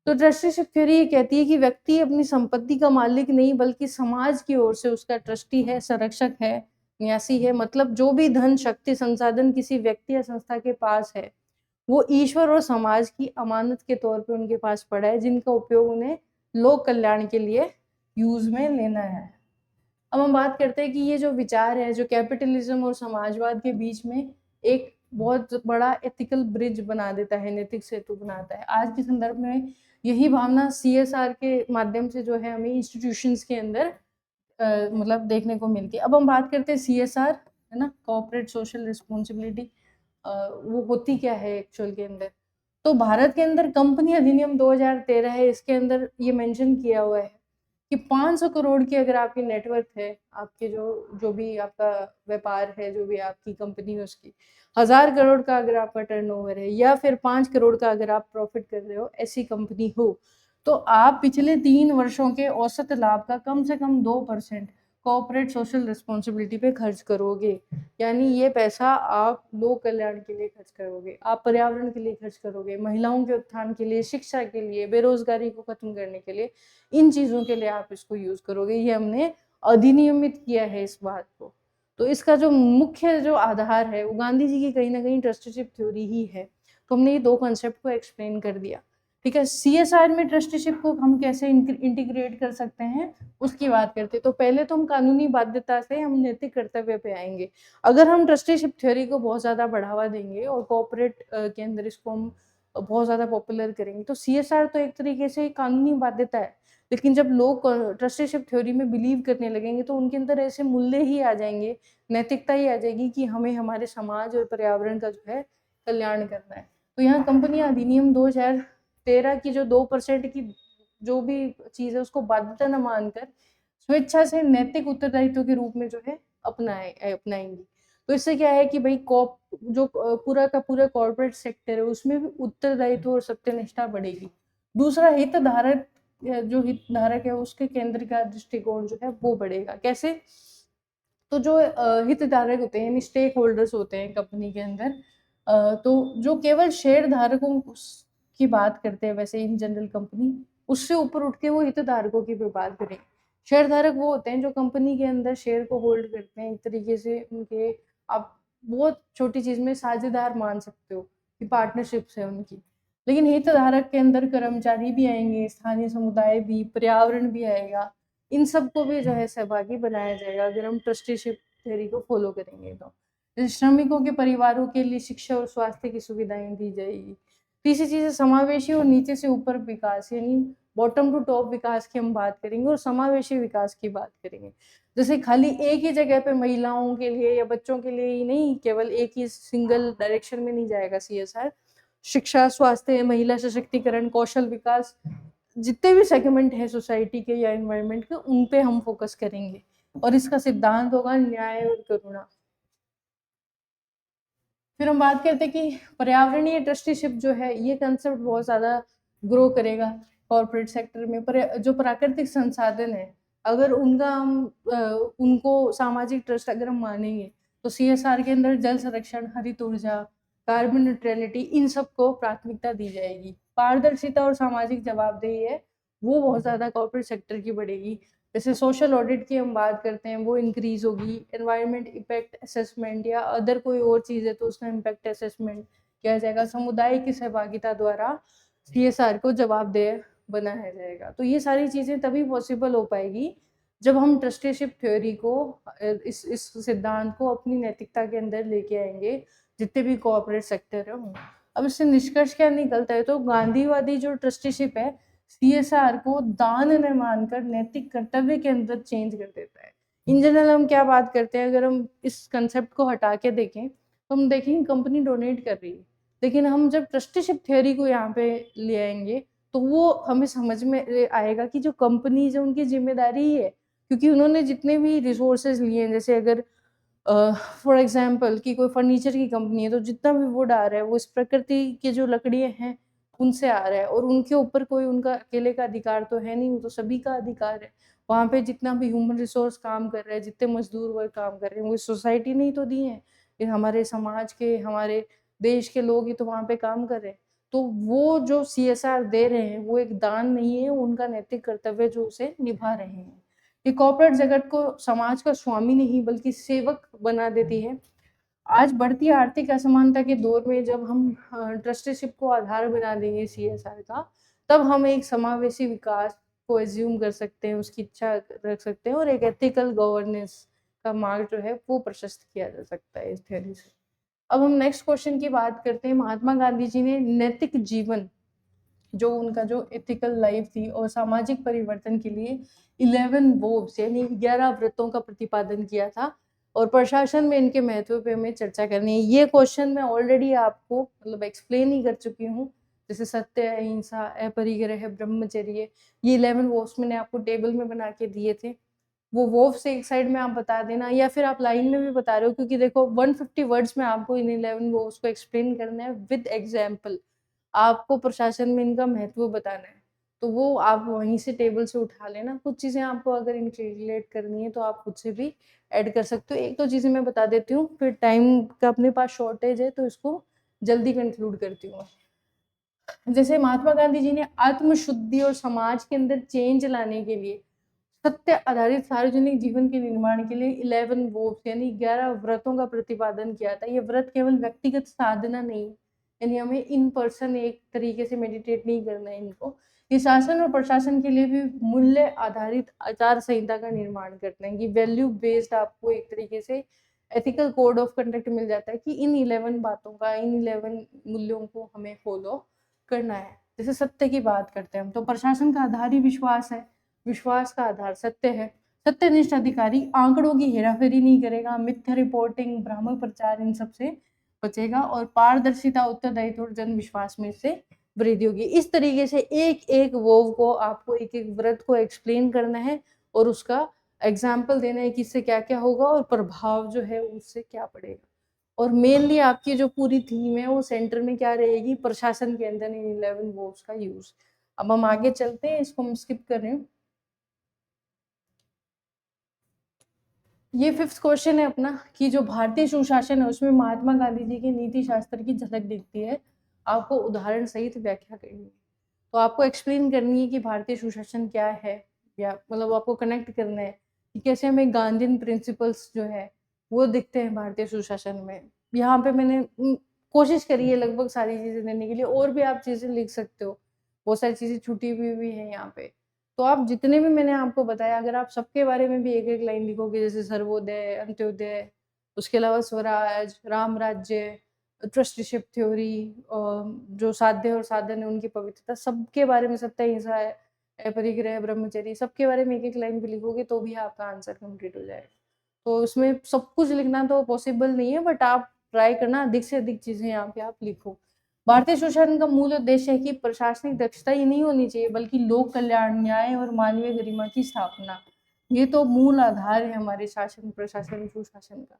S1: तो ट्रस्टीशिप थ्योरी ये कहती है कि व्यक्ति अपनी संपत्ति का मालिक नहीं बल्कि समाज की ओर से उसका ट्रस्टी है, संरक्षक है, न्यासी है। मतलब जो भी धन, शक्ति, संसाधन किसी व्यक्ति या संस्था के पास है वो ईश्वर और समाज की अमानत के तौर पे उनके पास पड़ा है, जिनका उपयोग उन्हें लोक कल्याण के लिए यूज में लेना है। अब हम बात करते हैं कि ये जो विचार है जो कैपिटलिज्म और समाजवाद के बीच में एक बहुत बड़ा एथिकल ब्रिज बना देता है, नैतिक सेतु बनाता है। आज के संदर्भ में यही भावना CSR के माध्यम से जो है हमें इंस्टीट्यूशंस के अंदर मतलब देखने को मिलती है। अब हम बात करते हैं CSR, है ना, कॉर्पोरेट सोशल रिस्पॉन्सिबिलिटी, वो होती क्या है एक्चुअल के अंदर। तो भारत के अंदर कंपनी अधिनियम 2013 है, इसके अंदर ये मेंशन किया हुआ है कि 500 करोड़ की अगर आपकी नेटवर्थ है, आपके जो भी आपका व्यापार है, जो भी आपकी कंपनी है उसकी 1000 करोड़ का अगर आपका टर्नओवर है या फिर 5 करोड़ का अगर आप प्रॉफिट कर रहे हो, ऐसी कंपनी हो, तो आप पिछले 3 वर्षों के औसत लाभ का कम से कम 2% कॉर्पोरेट सोशल रिस्पॉन्सिबिलिटी पे खर्च करोगे। यानी ये पैसा आप लोक कल्याण के लिए खर्च करोगे, आप पर्यावरण के लिए खर्च करोगे, महिलाओं के उत्थान के लिए, शिक्षा के लिए, बेरोजगारी को खत्म करने के लिए, इन चीज़ों के लिए आप इसको यूज करोगे। ये हमने अधिनियमित किया है इस बात को। तो इसका जो मुख्य जो आधार है वो गांधी जी की कहीं ना कहीं ट्रस्टीशिप थ्योरी ही है। तो हमने ये दो कॉन्सेप्ट को एक्सप्लेन कर दिया। ठीक है, CSR में ट्रस्टीशिप को हम कैसे इंटीग्रेट कर सकते हैं उसकी बात करते हैं। तो पहले तो हम कानूनी बाध्यता से हम नैतिक कर्तव्य पे आएंगे। अगर हम ट्रस्टीशिप थ्योरी को बहुत ज़्यादा बढ़ावा देंगे और कॉर्पोरेट के अंदर इसको हम बहुत ज़्यादा पॉपुलर करेंगे, तो CSR तो एक तरीके से कानूनी बाध्यता है, लेकिन जब लोग ट्रस्टीशिप थ्योरी में बिलीव करने लगेंगे तो उनके अंदर ऐसे मूल्य ही आ जाएंगे, नैतिकता ही आ जाएगी कि हमें हमारे समाज और पर्यावरण का जो है कल्याण करना है। तो यहाँ कंपनी अधिनियम 2013 की जो 2% की जो भी चीज़ है उसको बाध्यता न मानकर स्वेच्छा से नैतिक उत्तरदायित्व के रूप में जो है अपनाएंगी। तो इससे क्या है कि भाई जो पूरा का पूरा कॉर्पोरेट सेक्टर है उसमें भी उत्तरदायित्व और सत्यनिष्ठा बढ़ेगी। दूसरा, हितधारक जो हितधारक है उसके केंद्र का दृष्टिकोण जो है वो बढ़ेगा। कैसे? तो जो हितधारक होते हैं यानी स्टेक होल्डर्स होते हैं कंपनी के अंदर, तो जो केवल शेयर धारकों की बात करते हैं वैसे इन जनरल कंपनी, उससे ऊपर उठ के वो हितधारकों की भी बात करें। शेयर धारक वो होते हैं जो कंपनी के अंदर शेयर को होल्ड करते हैं, एक तरीके से उनके आप बहुत छोटी चीज में साझेदार मान सकते हो कि पार्टनरशिप्स है उनकी। लेकिन हितधारक के अंदर कर्मचारी भी आएंगे, स्थानीय समुदाय भी, पर्यावरण भी आएगा। इन सबको भी जो है सहभागी बनाया जाएगा अगर हम ट्रस्टीशिप थ्योरी को फॉलो करेंगे। तो जैसे श्रमिकों के परिवारों के लिए शिक्षा और स्वास्थ्य की सुविधाएं दी जाएगी। तीसरी चीज है समावेशी और नीचे से ऊपर विकास, यानी बॉटम टू टॉप विकास की हम बात करेंगे और समावेशी विकास की बात करेंगे। जैसे खाली एक ही जगह पे महिलाओं के लिए या बच्चों के लिए ही नहीं, केवल एक ही सिंगल डायरेक्शन में नहीं जाएगा CSR। शिक्षा, स्वास्थ्य, महिला सशक्तिकरण, कौशल विकास, जितने भी सेगमेंट है सोसाइटी के या एनवायरनमेंट के, उन पे हम फोकस करेंगे। और इसका सिद्धांत होगा न्याय और करुणा। फिर हम बात करते हैं कि पर्यावरणीय ट्रस्टीशिप जो है, ये कंसेप्ट बहुत ज़्यादा ग्रो करेगा कॉर्पोरेट सेक्टर में। पर जो प्राकृतिक संसाधन है, अगर उनका हम उनको सामाजिक ट्रस्ट अगर हम मानेंगे, तो CSR के अंदर जल संरक्षण, हरित ऊर्जा, कार्बन न्यूट्रलिटी, इन सबको प्राथमिकता दी जाएगी। पारदर्शिता और सामाजिक जवाबदेही है, वो बहुत ज़्यादा कॉर्पोरेट सेक्टर की बढ़ेगी। जैसे सोशल ऑडिट की हम बात करते हैं, वो इंक्रीज होगी। एनवायरनमेंट इम्पैक्ट असेसमेंट या अदर कोई और चीज़ है तो उसका इम्पैक्ट असेसमेंट किया जाएगा। समुदाय की सहभागिता द्वारा CSR को जवाबदेह बनाया जाएगा। तो ये सारी चीज़ें तभी पॉसिबल हो पाएगी जब हम ट्रस्टीशिप थ्योरी को, इस सिद्धांत को अपनी नैतिकता के अंदर लेके आएंगे, जितने भी कॉर्पोरेट सेक्टर है। अब इससे निष्कर्ष क्या निकलता है, तो गांधीवादी जो ट्रस्टीशिप है, CSR को दान न मानकर नैतिक कर्तव्य के अंदर चेंज कर देता है। इन जनरल हम क्या बात करते हैं, अगर हम इस कंसेप्ट को हटा के देखें तो हम देखेंगे कंपनी डोनेट कर रही है, लेकिन हम जब ट्रस्टीशिप थ्योरी को यहाँ पे ले आएंगे तो वो हमें समझ में आएगा कि जो कंपनीज है उनकी जिम्मेदारी ही है, क्योंकि उन्होंने जितने भी रिसोर्सेज लिए हैं, जैसे अगर फॉर एग्जाम्पल कि कोई फर्नीचर की कंपनी है, तो जितना भी वुड आ रहा है वो इस प्रकृति के जो लकड़ियाँ हैं उनसे आ रहा है, और उनके ऊपर कोई उनका अकेले का अधिकार तो है नहीं, वो तो सभी का अधिकार है। वहाँ पे जितना भी ह्यूमन रिसोर्स काम कर रहा है, जितने मजदूर वर्ग काम कर रहे हैं, वो सोसाइटी ने ही तो दी है, ये हमारे समाज के, हमारे देश के लोग ही तो वहाँ पे काम कर रहे हैं। तो वो जो CSR दे रहे हैं वो एक दान नहीं है, उनका नैतिक कर्तव्य जो उसे निभा रहे हैं। ये कॉर्पोरेट जगत को समाज का स्वामी नहीं बल्कि सेवक बना देती है। आज बढ़ती आर्थिक असमानता के दौर में जब हम ट्रस्टीशिप को आधार बना देंगे CSR का, तब हम एक समावेशी विकास को एज्यूम कर सकते हैं, उसकी इच्छा रख सकते हैं, और एक एथिकल गवर्नेंस का मार्ग जो है वो प्रशस्त किया जा सकता है इस थ्योरी से। अब हम नेक्स्ट क्वेश्चन की बात करते हैं। महात्मा गांधी जी ने नैतिक जीवन, जो उनका जो एथिकल लाइफ थी और सामाजिक परिवर्तन के लिए 11 वोव्स यानी 11 व्रतों का प्रतिपादन किया था, और प्रशासन में इनके महत्व पे हमें चर्चा करनी है। ये क्वेश्चन मैं ऑलरेडी आपको मतलब एक्सप्लेन ही कर चुकी हूँ, जैसे सत्य, अहिंसा, अपरिग्रह, ब्रह्मचर्य, ये 11 वोव्स मैंने आपको टेबल में बना के दिए थे। वो वोव्स एक साइड में आप बता देना, या फिर आप लाइन में भी बता रहे हो, क्योंकि देखो 150 वर्ड्स में आपको इन 11 वोव्स को एक्सप्लेन करना है विद एग्जाम्पल। आपको प्रशासन में इनका महत्व बताना है, तो वो आप वहीं से टेबल से उठा लेना। कुछ चीज़ें आपको अगर इनके रिलेट करनी है तो आप खुद से भी ऐड कर सकते हो। एक दो चीज़ें मैं बता देती हूँ, फिर टाइम का अपने पास शॉर्टेज है तो इसको जल्दी कंक्लूड करती हूँ। जैसे महात्मा गांधी जी ने आत्मशुद्धि और समाज के अंदर चेंज लाने के लिए सत्य आधारित सार्वजनिक जीवन के निर्माण के लिए 11 वोव्स यानी 11 व्रतों का प्रतिपादन किया था। ये व्रत केवल व्यक्तिगत साधना नहीं, यानी हमें इन पर्सन एक तरीके से मेडिटेट नहीं करना है इनको। ये शासन और प्रशासन के लिए भी मूल्य आधारित आचार संहिता का निर्माण करना है, कि वैल्यू बेस्ड आपको एक तरीके से एथिकल कोड ऑफ कंडक्ट मिल जाता है कि इन 11 बातों का, इन 11 मूल्यों को हमें फॉलो करना है। जैसे सत्य की बात करते हैं हम, तो प्रशासन का आधार ही विश्वास है, विश्वास का आधार सत्य है। सत्यनिष्ठ अधिकारी आंकड़ों की हेराफेरी नहीं करेगा, मिथ्या रिपोर्टिंग, भ्रामक प्रचार, इन सब से बचेगा, और पारदर्शिता, उत्तरदायित्व और जन विश्वास में से वृद्धि होगी। इस तरीके से एक एक वोव को आपको एक एक व्रत को एक्सप्लेन करना है और उसका एग्जाम्पल देना है कि इससे क्या क्या होगा और प्रभाव जो है उससे क्या पड़ेगा। और मेनली आपकी जो पूरी थीम है वो सेंटर में क्या रहेगी, प्रशासन के अंदर इन 11 वोव्स का यूज। अब हम आगे चलते हैं, इसको हम स्किप कर रहे हैं। ये 5th क्वेश्चन है अपना, कि जो भारतीय सुशासन है उसमें महात्मा गांधी जी के नीति शास्त्र की झलक दिखती है। आपको उदाहरण सहित व्याख्या करनी है, तो आपको एक्सप्लेन करनी है कि भारतीय सुशासन क्या है, या मतलब आपको कनेक्ट करना है कि कैसे हमें गांधीन प्रिंसिपल्स जो है वो दिखते हैं भारतीय सुशासन में। यहाँ पे मैंने कोशिश करी है लगभग सारी चीजें देने के लिए, और भी आप चीजें लिख सकते हो, बहुत सारी चीजें छुटी हुई भी है यहाँ पे। तो आप जितने भी मैंने आपको बताया, अगर आप सबके बारे में भी एक एक लाइन लिखोगे, जैसे सर्वोदय, अंत्योदय, उसके अलावा स्वराज, राम राज्य, ट्रस्टीशिप थ्योरी, जो साध्य और साधन है उनकी पवित्रता, सबके बारे में, सत्य, अहिंसा है, अपरिग्रह, ब्रह्मचर्य, सबके बारे में एक-एक लाइन भी लिखोगे तो भी आपका आंसर कंप्लीट हो जाएगा। तो उसमें सब कुछ लिखना तो पॉसिबल नहीं है, बट आप ट्राई करना अधिक से अधिक चीज़ें यहाँ पे आप लिखो। भारतीय सुशासन का मूल उद्देश्य है कि प्रशासनिक दक्षता ही नहीं होनी चाहिए, बल्कि लोक कल्याण, न्याय और मानवीय गरिमा की स्थापना। ये तो मूल आधार है हमारे शासन, प्रशासन, सुशासन का।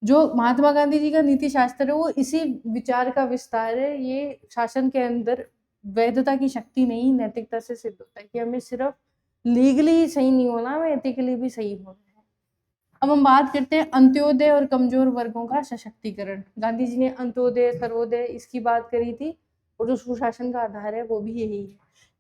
S1: जो महात्मा गांधी जी का नीति शास्त्र है वो इसी विचार का विस्तार है। ये शासन के अंदर वैधता की शक्ति नहीं, नैतिकता से सिद्ध होता है कि हमें सिर्फ लीगली ही सही नहीं होना, हमें एथिकली भी सही होना है। अब हम बात करते हैं अंत्योदय और कमजोर वर्गों का सशक्तिकरण। गांधी जी ने अंत्योदय, सर्वोदय इसकी बात करी थी, और जो सुशासन का आधार है वो भी यही है।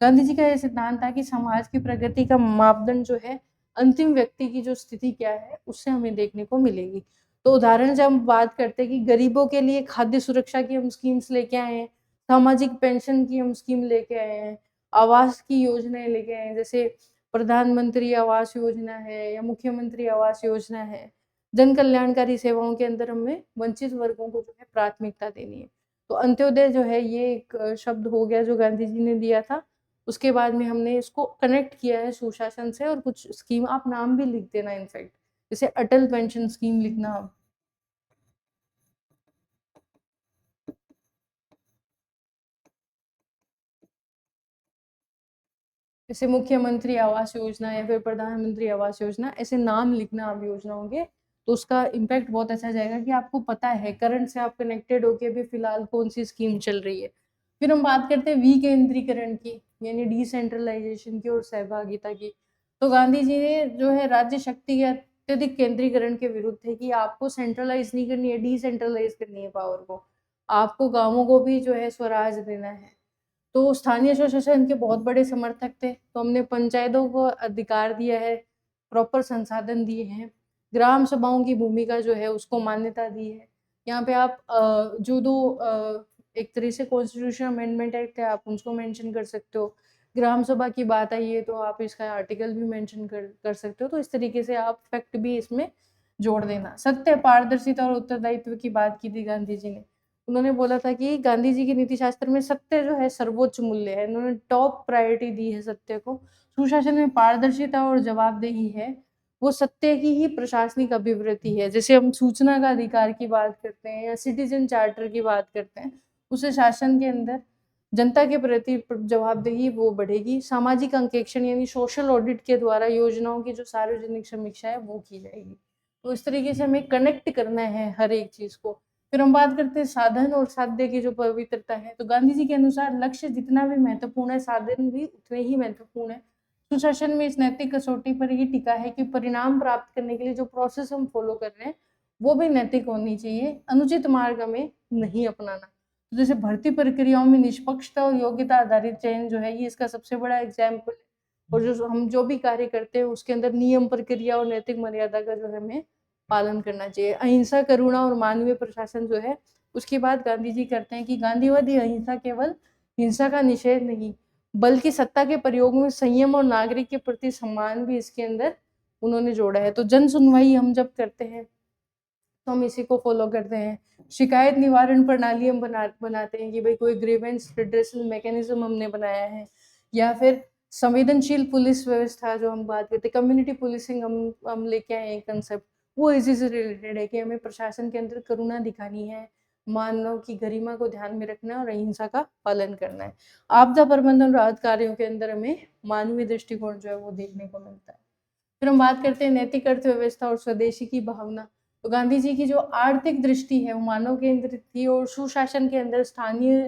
S1: गांधी जी का यह सिद्धांत था कि समाज की प्रगति का मापदंड जो है अंतिम व्यक्ति की जो स्थिति क्या है उससे हमें देखने को मिलेगी। तो उदाहरण जब हम बात करते हैं कि गरीबों के लिए खाद्य सुरक्षा की हम स्कीम्स लेके आए हैं, सामाजिक पेंशन की हम स्कीम लेके आए हैं, आवास की योजनाएं लेके आए हैं, जैसे प्रधानमंत्री आवास योजना है या मुख्यमंत्री आवास योजना है। जन कल्याणकारी सेवाओं के अंदर हमें वंचित वर्गों को जो है प्राथमिकता देनी है। तो अंत्योदय जो है ये एक शब्द हो गया जो गांधी जी ने दिया था। उसके बाद में हमने इसको कनेक्ट किया है सुशासन से, और कुछ स्कीम आप नाम भी लिख देना इनफैक्ट, जैसे अटल पेंशन स्कीम लिखना आप। जैसे मुख्यमंत्री आवास योजना या फिर प्रधानमंत्री आवास योजना, ऐसे नाम लिखना आप योजनाओं के, तो उसका इम्पैक्ट बहुत अच्छा जाएगा कि आपको पता है, करंट से आप कनेक्टेड होके भी फिलहाल कौन सी स्कीम चल रही है। फिर हम बात करते हैं विकेंद्रीकरण की, यानी डिसेंट्रलाइजेशन की और सहभागिता की। तो गांधी जी ने जो है राज्य शक्ति के अत्यधिक केंद्रीकरण के विरुद्ध थे कि आपको सेंट्रलाइज नहीं करनी है, डिसेंट्रलाइज करनी है पावर को। आपको गांवों को भी जो है स्वराज देना है। तो स्थानीय स्वशासन के बहुत बड़े समर्थक थे, तो हमने पंचायतों को अधिकार दिया है, प्रॉपर संसाधन दिए हैं, ग्राम सभाओं की भूमिका जो है उसको मान्यता दी है। यहाँ पे आप जो दो एक तरह से कॉन्स्टिट्यूशन अमेंडमेंट एक्ट है, आप उसको मेंशन कर सकते हो। ग्राम सभा की बात आई है तो आप इसका आर्टिकल भी मेंशन कर सकते हो। तो इस तरीके से आप फैक्ट भी इसमें जोड़ देना। सत्य, पारदर्शिता और उत्तरदायित्व की बात की थी गांधी जी ने। उन्होंने बोला था कि गांधी जी के नीति शास्त्र में सत्य जो है सर्वोच्च मूल्य है। उन्होंने टॉप प्रायोरिटी दी है सत्य को। सुशासन में पारदर्शिता और जवाबदेही है, वो सत्य की ही प्रशासनिक अभिवृत्ति है। जैसे हम सूचना का अधिकार की बात करते हैं या सिटीजन चार्टर की बात करते हैं, उसे शासन के अंदर जनता के प्रति जवाबदेही वो बढ़ेगी। सामाजिक अंकेक्षण यानी सोशल ऑडिट के द्वारा योजनाओं की जो सार्वजनिक समीक्षा है वो की जाएगी। तो इस तरीके से हमें कनेक्ट करना है हर एक चीज को। फिर हम बात करते हैं साधन और साध्य की जो पवित्रता है। तो गांधी जी के अनुसार लक्ष्य जितना भी महत्वपूर्ण है, साधन भी उतने ही महत्वपूर्ण है। सुशासन में इस नैतिक कसौटी पर ही टिका है कि परिणाम प्राप्त करने के लिए जो प्रोसेस हम फॉलो कर रहे हैं वो भी नैतिक होनी चाहिए, अनुचित मार्ग हमें नहीं अपनाना। तो जैसे भर्ती प्रक्रियाओं में निष्पक्षता और योग्यता आधारित चयन जो है ये इसका सबसे बड़ा एग्जाम्पल है। और जो हम जो भी कार्य करते हैं उसके अंदर नियम, प्रक्रिया और नैतिक मर्यादा का जो है हमें पालन करना चाहिए। अहिंसा, करुणा और मानवीय प्रशासन जो है उसकी बात गांधी जी करते हैं कि गांधीवादी अहिंसा केवल हिंसा का निषेध नहीं, बल्कि सत्ता के प्रयोग में संयम और नागरिक के प्रति सम्मान भी इसके अंदर उन्होंने जोड़ा है। तो जन सुनवाई हम जब करते हैं तो हम इसी को फॉलो करते हैं। शिकायत निवारण प्रणाली हम बनाते हैं कि भाई कोई ग्रीवेंस रिड्रेसल मैकेनिज्म हमने बनाया है, या फिर संवेदनशील पुलिस व्यवस्था जो हम बात करते हैं, कम्युनिटी पुलिसिंग हम लेके आए हैं कंसेप्ट, वो इसी से रिलेटेड है कि हमें प्रशासन के अंदर करुणा दिखानी है, मानव की गरिमा को ध्यान में रखना है और अहिंसा का पालन करना है। आपदा प्रबंधन राहत कार्यों के अंदर हमें मानवीय दृष्टिकोण जो है वो देखने को मिलता है। फिर हम बात करते हैं नैतिक अर्थव्यवस्था और स्वदेशी की भावना। तो गांधी जी की जो आर्थिक दृष्टि है वो मानव केंद्रित थी, और सुशासन के अंदर स्थानीय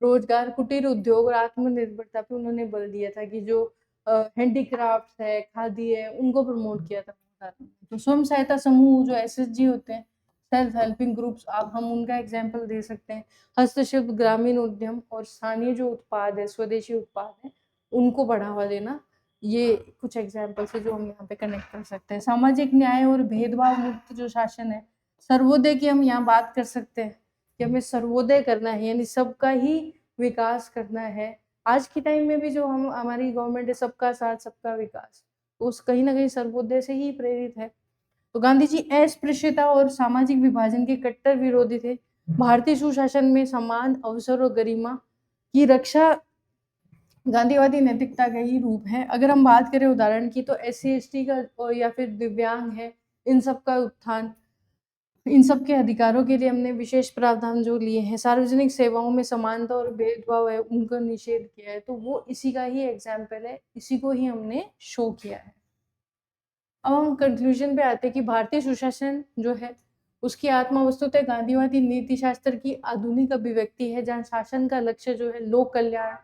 S1: रोजगार, कुटीर उद्योग और आत्मनिर्भरता पे उन्होंने बल दिया था कि जो हैंडीक्राफ्ट है, खादी है, उनको प्रमोट किया था। तो स्वयं सहायता समूह जो एसएचजी होते हैं, सेल्फ हेल्पिंग ग्रुप्स, आप हम उनका एग्जाम्पल दे सकते हैं। हस्तशिल्प, ग्रामीण उद्यम और स्थानीय जो उत्पाद है, स्वदेशी उत्पाद है, उनको बढ़ावा देना, ये कुछ एग्जाम्पल्स है जो हम यहाँ पे कनेक्ट कर सकते हैं। सामाजिक न्याय और भेदभाव मुक्त जो शासन है, सर्वोदय की हम यहाँ बात कर सकते हैं कि हमें सर्वोदय करना है, यानी सबका ही विकास करना है। आज के टाइम में भी जो हम हमारी गवर्नमेंट है, सबका साथ सबका विकास, तो उस कहीं ना कहीं सर्वोदय से ही प्रेरित है। तो गांधी जी अस्पृश्यता और सामाजिक विभाजन के कट्टर विरोधी थे। भारतीय सुशासन में समान अवसर और गरिमा की रक्षा गांधीवादी नैतिकता का ही रूप है। अगर हम बात करें उदाहरण की तो SC/ST का या फिर दिव्यांग है, इन सब का उत्थान, इन सब के अधिकारों के लिए हमने विशेष प्रावधान जो लिए हैं, सार्वजनिक सेवाओं में समानता और भेदभाव है उनका निषेध किया है, तो वो इसी का ही एग्जाम्पल है, इसी को ही हमने शो किया है। अब हम कंक्लूजन पे आते हैं कि भारतीय सुशासन जो है उसकी आत्मा वस्तुतः गांधीवादी नीति शास्त्र की आधुनिक अभिव्यक्ति है, जहाँ शासन का लक्ष्य जो है लोक कल्याण,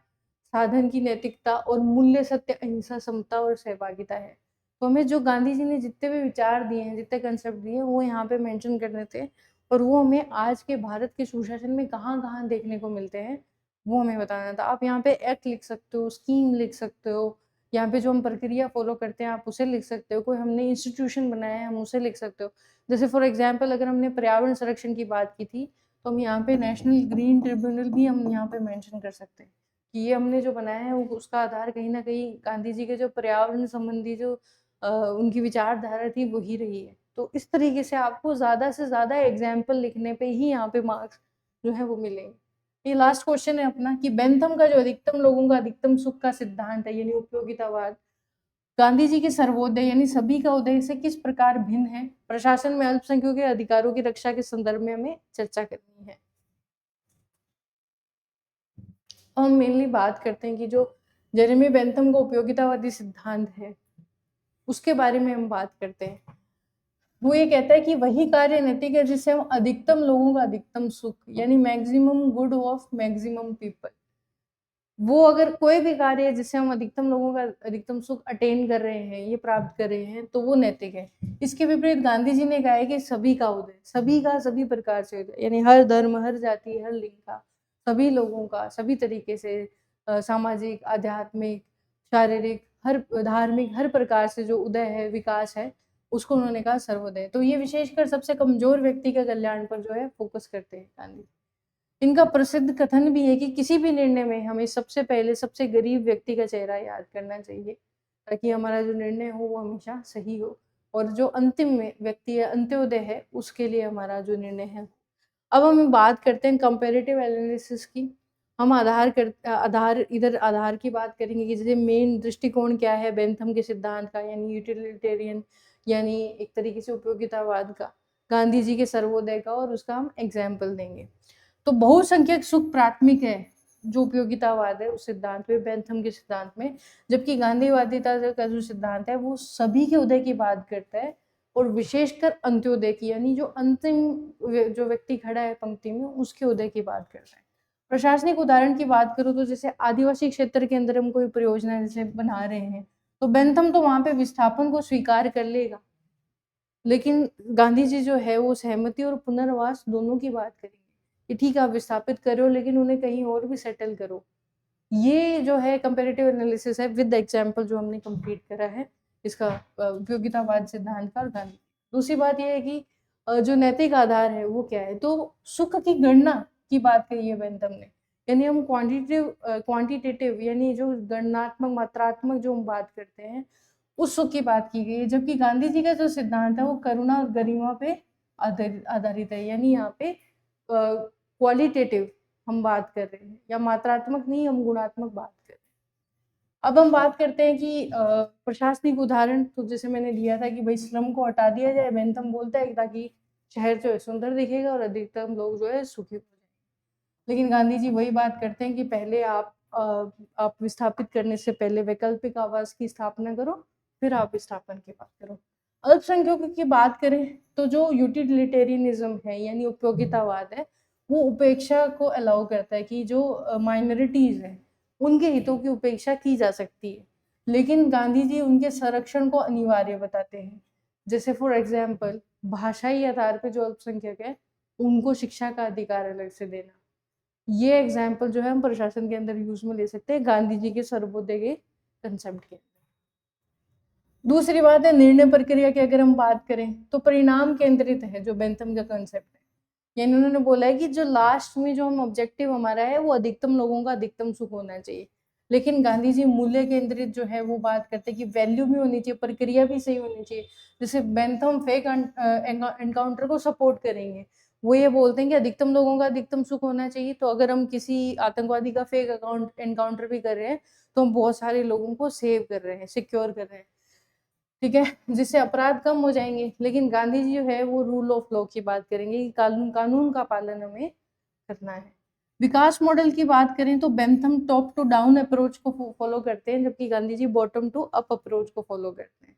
S1: साधन की नैतिकता और मूल्य सत्य, अहिंसा, समता और सहभागिता है। तो हमें जो गांधी जी ने जितने भी विचार दिए हैं, जितने कंसेप्ट दिए हैं, वो यहाँ पे मेंशन करने थे और वो हमें आज के भारत के सुशासन में कहाँ-कहाँ देखने को मिलते हैं, वो हमें बताना था। आप यहाँ पे एक्ट लिख सकते हो, स्कीम लिख सकते हो, यहाँ पे जो हम प्रक्रिया फॉलो करते हैं आप उसे लिख सकते हो, कोई हमने इंस्टीट्यूशन बनाया है हम उसे लिख सकते हो। जैसे फॉर एग्जांपल अगर हमने पर्यावरण संरक्षण की बात की थी, तो हम यहाँ पे नेशनल ग्रीन ट्रिब्यूनल भी हम यहाँ पे मेंशन कर सकते हैं कि ये हमने जो बनाया है वो उसका आधार कहीं न कहीं गांधी जी के जो पर्यावरण संबंधी जो उनकी विचारधारा थी वही रही है। तो इस तरीके से आपको ज़्यादा से ज़्यादा एग्ज़ाम्पल लिखने पे ही यहाँ पे मार्क्स जो है वो मिलेंगे। ये लास्ट क्वेश्चन है अपना कि बेंथम का जो अधिकतम लोगों का अधिकतम सुख का सिद्धांत है यानी उपयोगितावाद, गांधी जी के सर्वोदय यानी सभी का उदय से किस प्रकार भिन्न है? प्रशासन में अल्पसंख्यकों के अधिकारों की रक्षा के संदर्भ में हमें चर्चा करनी है। हम मेनली बात करते हैं कि जो जेरेमी बेंथम का उपयोगितावादी सिद्धांत है, उसके बारे में हम बात करते हैं। वो ये कहता है कि वही कार्य नैतिक है जिससे हम अधिकतम लोगों का अधिकतम सुख यानी maximum good of maximum people, वो अगर कोई भी कार्य है जिससे हम अधिकतम लोगों का अधिकतम सुख अटेन कर रहे हैं, ये प्राप्त कर रहे हैं, तो वो नैतिक है। इसके विपरीत गांधी जी ने कहा है कि सभी का उदय, सभी का सभी प्रकार से उदय यानी हर धर्म, हर जाति, हर लिंग का, सभी लोगों का सभी तरीके से सामाजिक, आध्यात्मिक, शारीरिक, हर धार्मिक, हर प्रकार से जो उदय है, विकास है, उसको उन्होंने कहा सर्वोदय। तो ये विशेषकर सबसे कमजोर व्यक्ति के कल्याण पर जो है फोकस करते हैं गांधी। इनका प्रसिद्ध कथन भी है कि किसी भी निर्णय में हमें सबसे पहले सबसे गरीब व्यक्ति का चेहरा याद करना चाहिए, ताकि हमारा जो निर्णय हो वो हमेशा सही हो और जो अंतिम में व्यक्ति है, अंत्योदय है, उसके लिए हमारा जो निर्णय है। अब हम बात करते हैं कंपैरेटिव एनालिसिस की। हम आधार की बात करेंगे कि जैसे मेन दृष्टिकोण क्या है बेंथम के सिद्धांत का यानी यूटिलिटेरियन यानी एक तरीके से उपयोगितावाद का, गांधी जी के सर्वोदय का और उसका हम एग्जाम्पल देंगे। तो बहुसंख्यक सुख प्राथमिक है जो उपयोगितावाद है उस सिद्धांत में, बेंथम के सिद्धांत में, जबकि गांधीवादिता का जो सिद्धांत है वो सभी के उदय की बात करता है और विशेषकर अंत्योदय की यानी जो अंतिम जो व्यक्ति खड़ा है पंक्ति में उसके उदय की बात करता है। प्रशासनिक उदाहरण की बात करूँ तो जैसे आदिवासी क्षेत्र के अंदर हम कोई परियोजना जैसे बना रहे हैं तो बेंथम तो वहां पे विस्थापन को स्वीकार कर लेगा, लेकिन गांधी जी जो है वो सहमति और पुनर्वास दोनों की बात करेंगे कि ठीक है आप विस्थापित करो लेकिन उन्हें कहीं और भी सेटल करो। ये जो है कंपैरेटिव एनालिसिस है विद एग्जांपल जो हमने कंप्लीट करा है इसका उपयोगितावाद सिद्धांत का और गांधी। दूसरी बात ये है कि जो नैतिक आधार है वो क्या है, तो सुख की गणना की बात कही है बेंथम ने, यानी हम क्वांटिटेटिव यानी जो गणनात्मक मात्रात्मक जो हम बात करते हैं उस सुख की बात की गई है, जबकि गांधी जी का जो सिद्धांत है वो करुणा और गरिमा पे आधारित है, यानी यहाँ पे क्वालिटेटिव हम बात कर रहे हैं या मात्रात्मक नहीं, हम गुणात्मक बात कर रहे हैं। अब हम बात करते हैं कि प्रशासनिक उदाहरण, तो जैसे मैंने दिया था कि भाई श्रम को हटा दिया जाए, बेंथम बोलता है ताकि शहर जो है सुंदर दिखेगा और अधिकतम लोग जो है सुखी हो जाएंगे। लेकिन गांधी जी वही बात करते हैं कि पहले आप विस्थापित करने से पहले वैकल्पिक आवास की स्थापना करो, फिर आप विस्थापन की बात करो। अल्पसंख्यकों की बात करें तो जो यूटिलिटेरियनिज्म है यानी उपयोगितावाद है, वो उपेक्षा को अलाउ करता है कि जो माइनॉरिटीज हैं उनके हितों की उपेक्षा की जा सकती है, लेकिन गांधी जी उनके संरक्षण को अनिवार्य बताते हैं। जैसे फॉर एग्जाम्पल भाषाई आधार पर जो अल्पसंख्यक है उनको शिक्षा का अधिकार अलग से देना, ये एग्जाम्पल जो है हम प्रशासन के अंदर यूज में ले सकते हैं गांधी जी के सर्वोदय के कंसेप्ट के। दूसरी बात है निर्णय प्रक्रिया की अगर हम बात करें तो परिणाम केंद्रित है जो बेंथम का कंसेप्ट है, यानी उन्होंने बोला है कि जो लास्ट में जो हम ऑब्जेक्टिव हमारा है वो अधिकतम लोगों का अधिकतम सुख होना चाहिए, लेकिन गांधी जी मूल्य केंद्रित जो है वो बात करते हैं कि वैल्यू भी होनी चाहिए, प्रक्रिया भी सही होनी चाहिए। जैसे बेंथम फेक एनकाउंटर को सपोर्ट करेंगे, वो ये बोलते हैं कि अधिकतम लोगों का अधिकतम सुख होना चाहिए। तो अगर हम किसी आतंकवादी का फेक अकाउंट एनकाउंटर भी कर रहे हैं, तो हम बहुत सारे लोगों को सेव कर रहे हैं, सिक्योर कर रहे हैं, ठीक है? जिससे अपराध कम हो जाएँगे। लेकिन गांधी जी जो है वो रूल ऑफ लॉ की बात करेंगे कि कानून का पालन हमें करना है। विकास मॉडल की बात करें तो Bentham top to down approach को फॉलो करते हैं, जबकि Gandhi ji bottom to up approach को फॉलो करते हैं।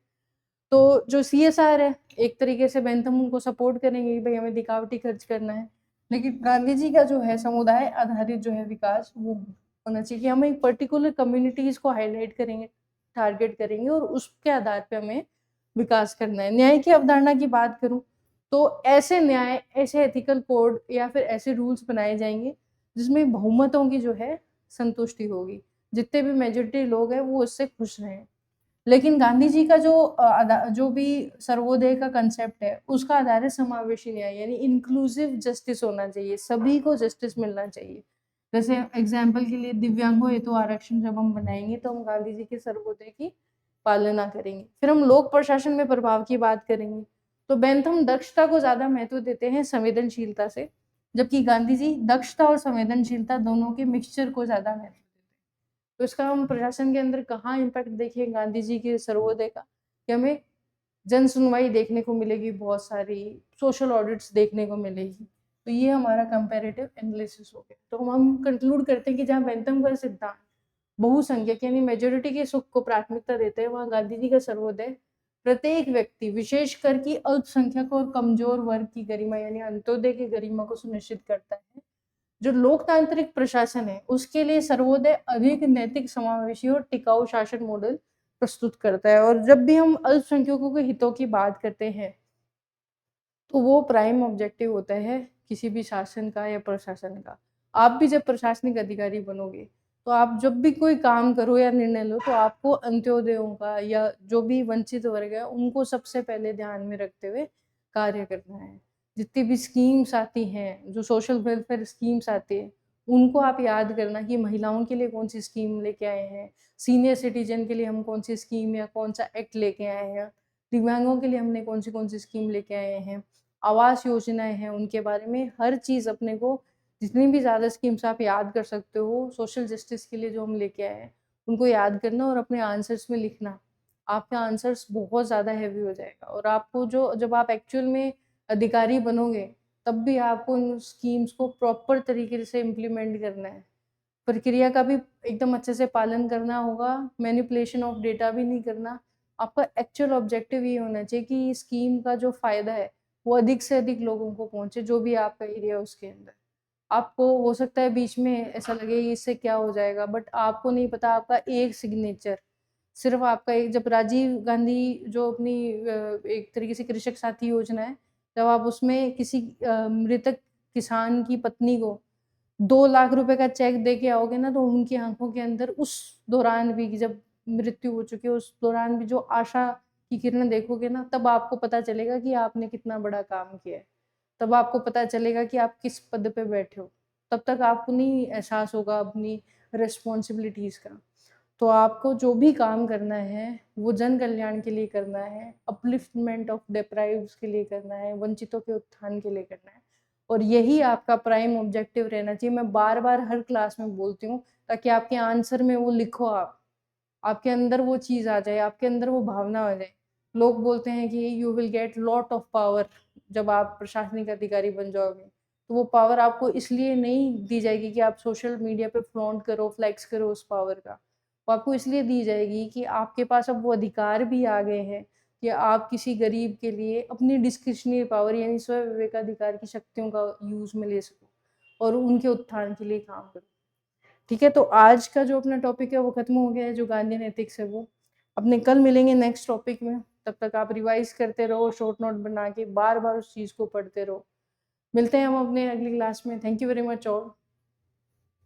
S1: तो जो सीएसआर है, एक तरीके से बेंथम उनको सपोर्ट करेंगे कि भाई हमें दिखावटी खर्च करना है, लेकिन गांधी जी का जो है समुदाय आधारित जो है विकास वो होना चाहिए कि हम एक पर्टिकुलर कम्युनिटीज को हाईलाइट करेंगे, टारगेट करेंगे और उसके आधार पे हमें विकास करना है। न्याय की अवधारणा की बात करूं तो ऐसे न्याय, ऐसे एथिकल कोड या फिर ऐसे रूल्स बनाए जाएंगे जिसमें बहुमतों की जो है संतुष्टि होगी, जितने भी मेजोरिटी लोग हैं वो उससे खुश रहें। लेकिन गांधी जी का जो भी सर्वोदय का कंसेप्ट है उसका आधार है समावेशी न्याय, यानी इंक्लूसिव जस्टिस होना चाहिए, सभी को जस्टिस मिलना चाहिए। जैसे एग्जाम्पल के लिए दिव्यांगों हेतु आरक्षण जब हम बनाएंगे तो हम गांधी जी के सर्वोदय की पालना करेंगे। फिर हम लोक प्रशासन में प्रभाव की बात करेंगे तो बेंथम दक्षता को ज्यादा महत्व देते हैं संवेदनशीलता से, जबकि गांधी जी दक्षता और संवेदनशीलता दोनों के मिक्सचर को ज्यादा महत्व देते हैं। तो इसका हम प्रशासन के अंदर कहाँ इम्पैक्ट देखें गांधी जी के सर्वोदय का, कि हमें जन सुनवाई देखने को मिलेगी, बहुत सारी सोशल ऑडिट्स देखने को मिलेगी। तो ये हमारा कंपैरेटिव एनालिसिस हो गया। तो हम कंक्लूड करते हैं कि जहाँ बेंथम का सिद्धांत बहुसंख्यक यानी मेजोरिटी के सुख को प्राथमिकता देते हैं, वहाँ गांधी जी का सर्वोदय प्रत्येक व्यक्ति, विशेषकर कि अल्पसंख्यक और कमजोर वर्ग की गरिमा यानी अंत्योदय की गरिमा को सुनिश्चित करता है। जो लोकतांत्रिक प्रशासन है उसके लिए सर्वोदय अधिक नैतिक, समावेशी और टिकाऊ शासन मॉडल प्रस्तुत करता है। और जब भी हम अल्पसंख्यकों के हितों की बात करते हैं तो वो प्राइम ऑब्जेक्टिव होता है किसी भी शासन का या प्रशासन का। आप भी जब प्रशासनिक अधिकारी बनोगे तो आप जब भी कोई काम करो या निर्णय लो तो आपको अंत्योदयों का या जो भी वंचित वर्ग है उनको सबसे पहले ध्यान में रखते हुए कार्य करना है। जितनी भी स्कीम्स आती हैं, जो सोशल वेलफेयर स्कीम्स आती है, उनको आप याद करना कि महिलाओं के लिए कौन सी स्कीम लेके आए हैं, सीनियर सिटीजन के लिए हम कौन सी स्कीम या कौन सा एक्ट लेके आए हैं, दिव्यांगों के लिए हमने कौन सी स्कीम लेके आए हैं, आवास योजनाएं हैं उनके बारे में हर चीज़ अपने को, जितनी भी ज़्यादा स्कीम्स आप याद कर सकते हो सोशल जस्टिस के लिए जो हम लेके आए हैं उनको याद करना और अपने आंसर्स में लिखना। आपका आंसर्स बहुत ज़्यादा हैवी हो जाएगा और आपको जो जब आप एक्चुअल में अधिकारी बनोगे तब भी आपको उन स्कीम्स को प्रॉपर तरीके से इम्प्लीमेंट करना है। प्रक्रिया का भी एकदम अच्छे से पालन करना होगा, मैनिपुलेशन ऑफ डेटा भी नहीं करना। आपका एक्चुअल ऑब्जेक्टिव ये होना चाहिए कि स्कीम का जो फ़ायदा है वो अधिक से अधिक लोगों को पहुँचे, जो भी आपका एरिया है उसके अंदर। आपको हो सकता है बीच में ऐसा लगे कि इससे क्या हो जाएगा, बट आपको नहीं पता आपका एक सिग्नेचर, सिर्फ़ आपका एक, जब राजीव गांधी जो अपनी एक तरीके से कृषक साथी योजना है, जब आप उसमें किसी मृतक किसान की पत्नी को 2 लाख रुपए का चेक दे के आओगे ना, तो उनकी आँखों के अंदर उस दौरान भी, जब मृत्यु हो चुकी है, उस दौरान भी जो आशा की किरणें देखोगे ना, तब आपको पता चलेगा कि आपने कितना बड़ा काम किया है। तब आपको पता चलेगा कि आप किस पद पे बैठे हो। तब तक आपको नहीं एहसास होगा अपनी रिस्पॉन्सिबिलिटीज़ का। तो आपको जो भी काम करना है, वो जन कल्याण के लिए करना है, अपलिफ्टमेंट ऑफ डिप्राइव्ड्स के लिए करना है, वंचितों के उत्थान के लिए करना है। और यही आपका प्राइम ऑब्जेक्टिव रहना चाहिए। मैं बार-बार हर क्लास में बोलती हूँ ताकि आपके आंसर में वो लिखो आप। आपके अंदर वो चीज़ आ जाए, आपके अंदर वो भावना आ जाए। लोग बोलते हैं कि you will get lot of power जब आप प्रशासनिक अधिकारी बन जाओगे। तो वो पावर आपको इसलिए नहीं दी जाएगी कि आप सोशल मीडिया पे फ्लॉन्ट करो, फ्लेक्स करो उस पावर का। वो आपको इसलिए दी जाएगी कि आपके पास अब वो अधिकार भी आ गए हैं कि आप किसी गरीब के लिए अपनी डिस्क्रिशनरी पावर यानी स्व विवेकाधिकार की शक्तियों का यूज़ में ले सको और उनके उत्थान के लिए काम करो। ठीक है, तो आज का जो अपना टॉपिक है वो खत्म हो गया है, जो गांधीयन एथिक्स है वो। अपने कल मिलेंगे नेक्स्ट टॉपिक में, तब तक आप रिवाइज करते रहो, शॉर्ट नोट बना के बार बार उस चीज़ को पढ़ते रहो। मिलते हैं हम अपने अगली क्लास में। Thank you very much all.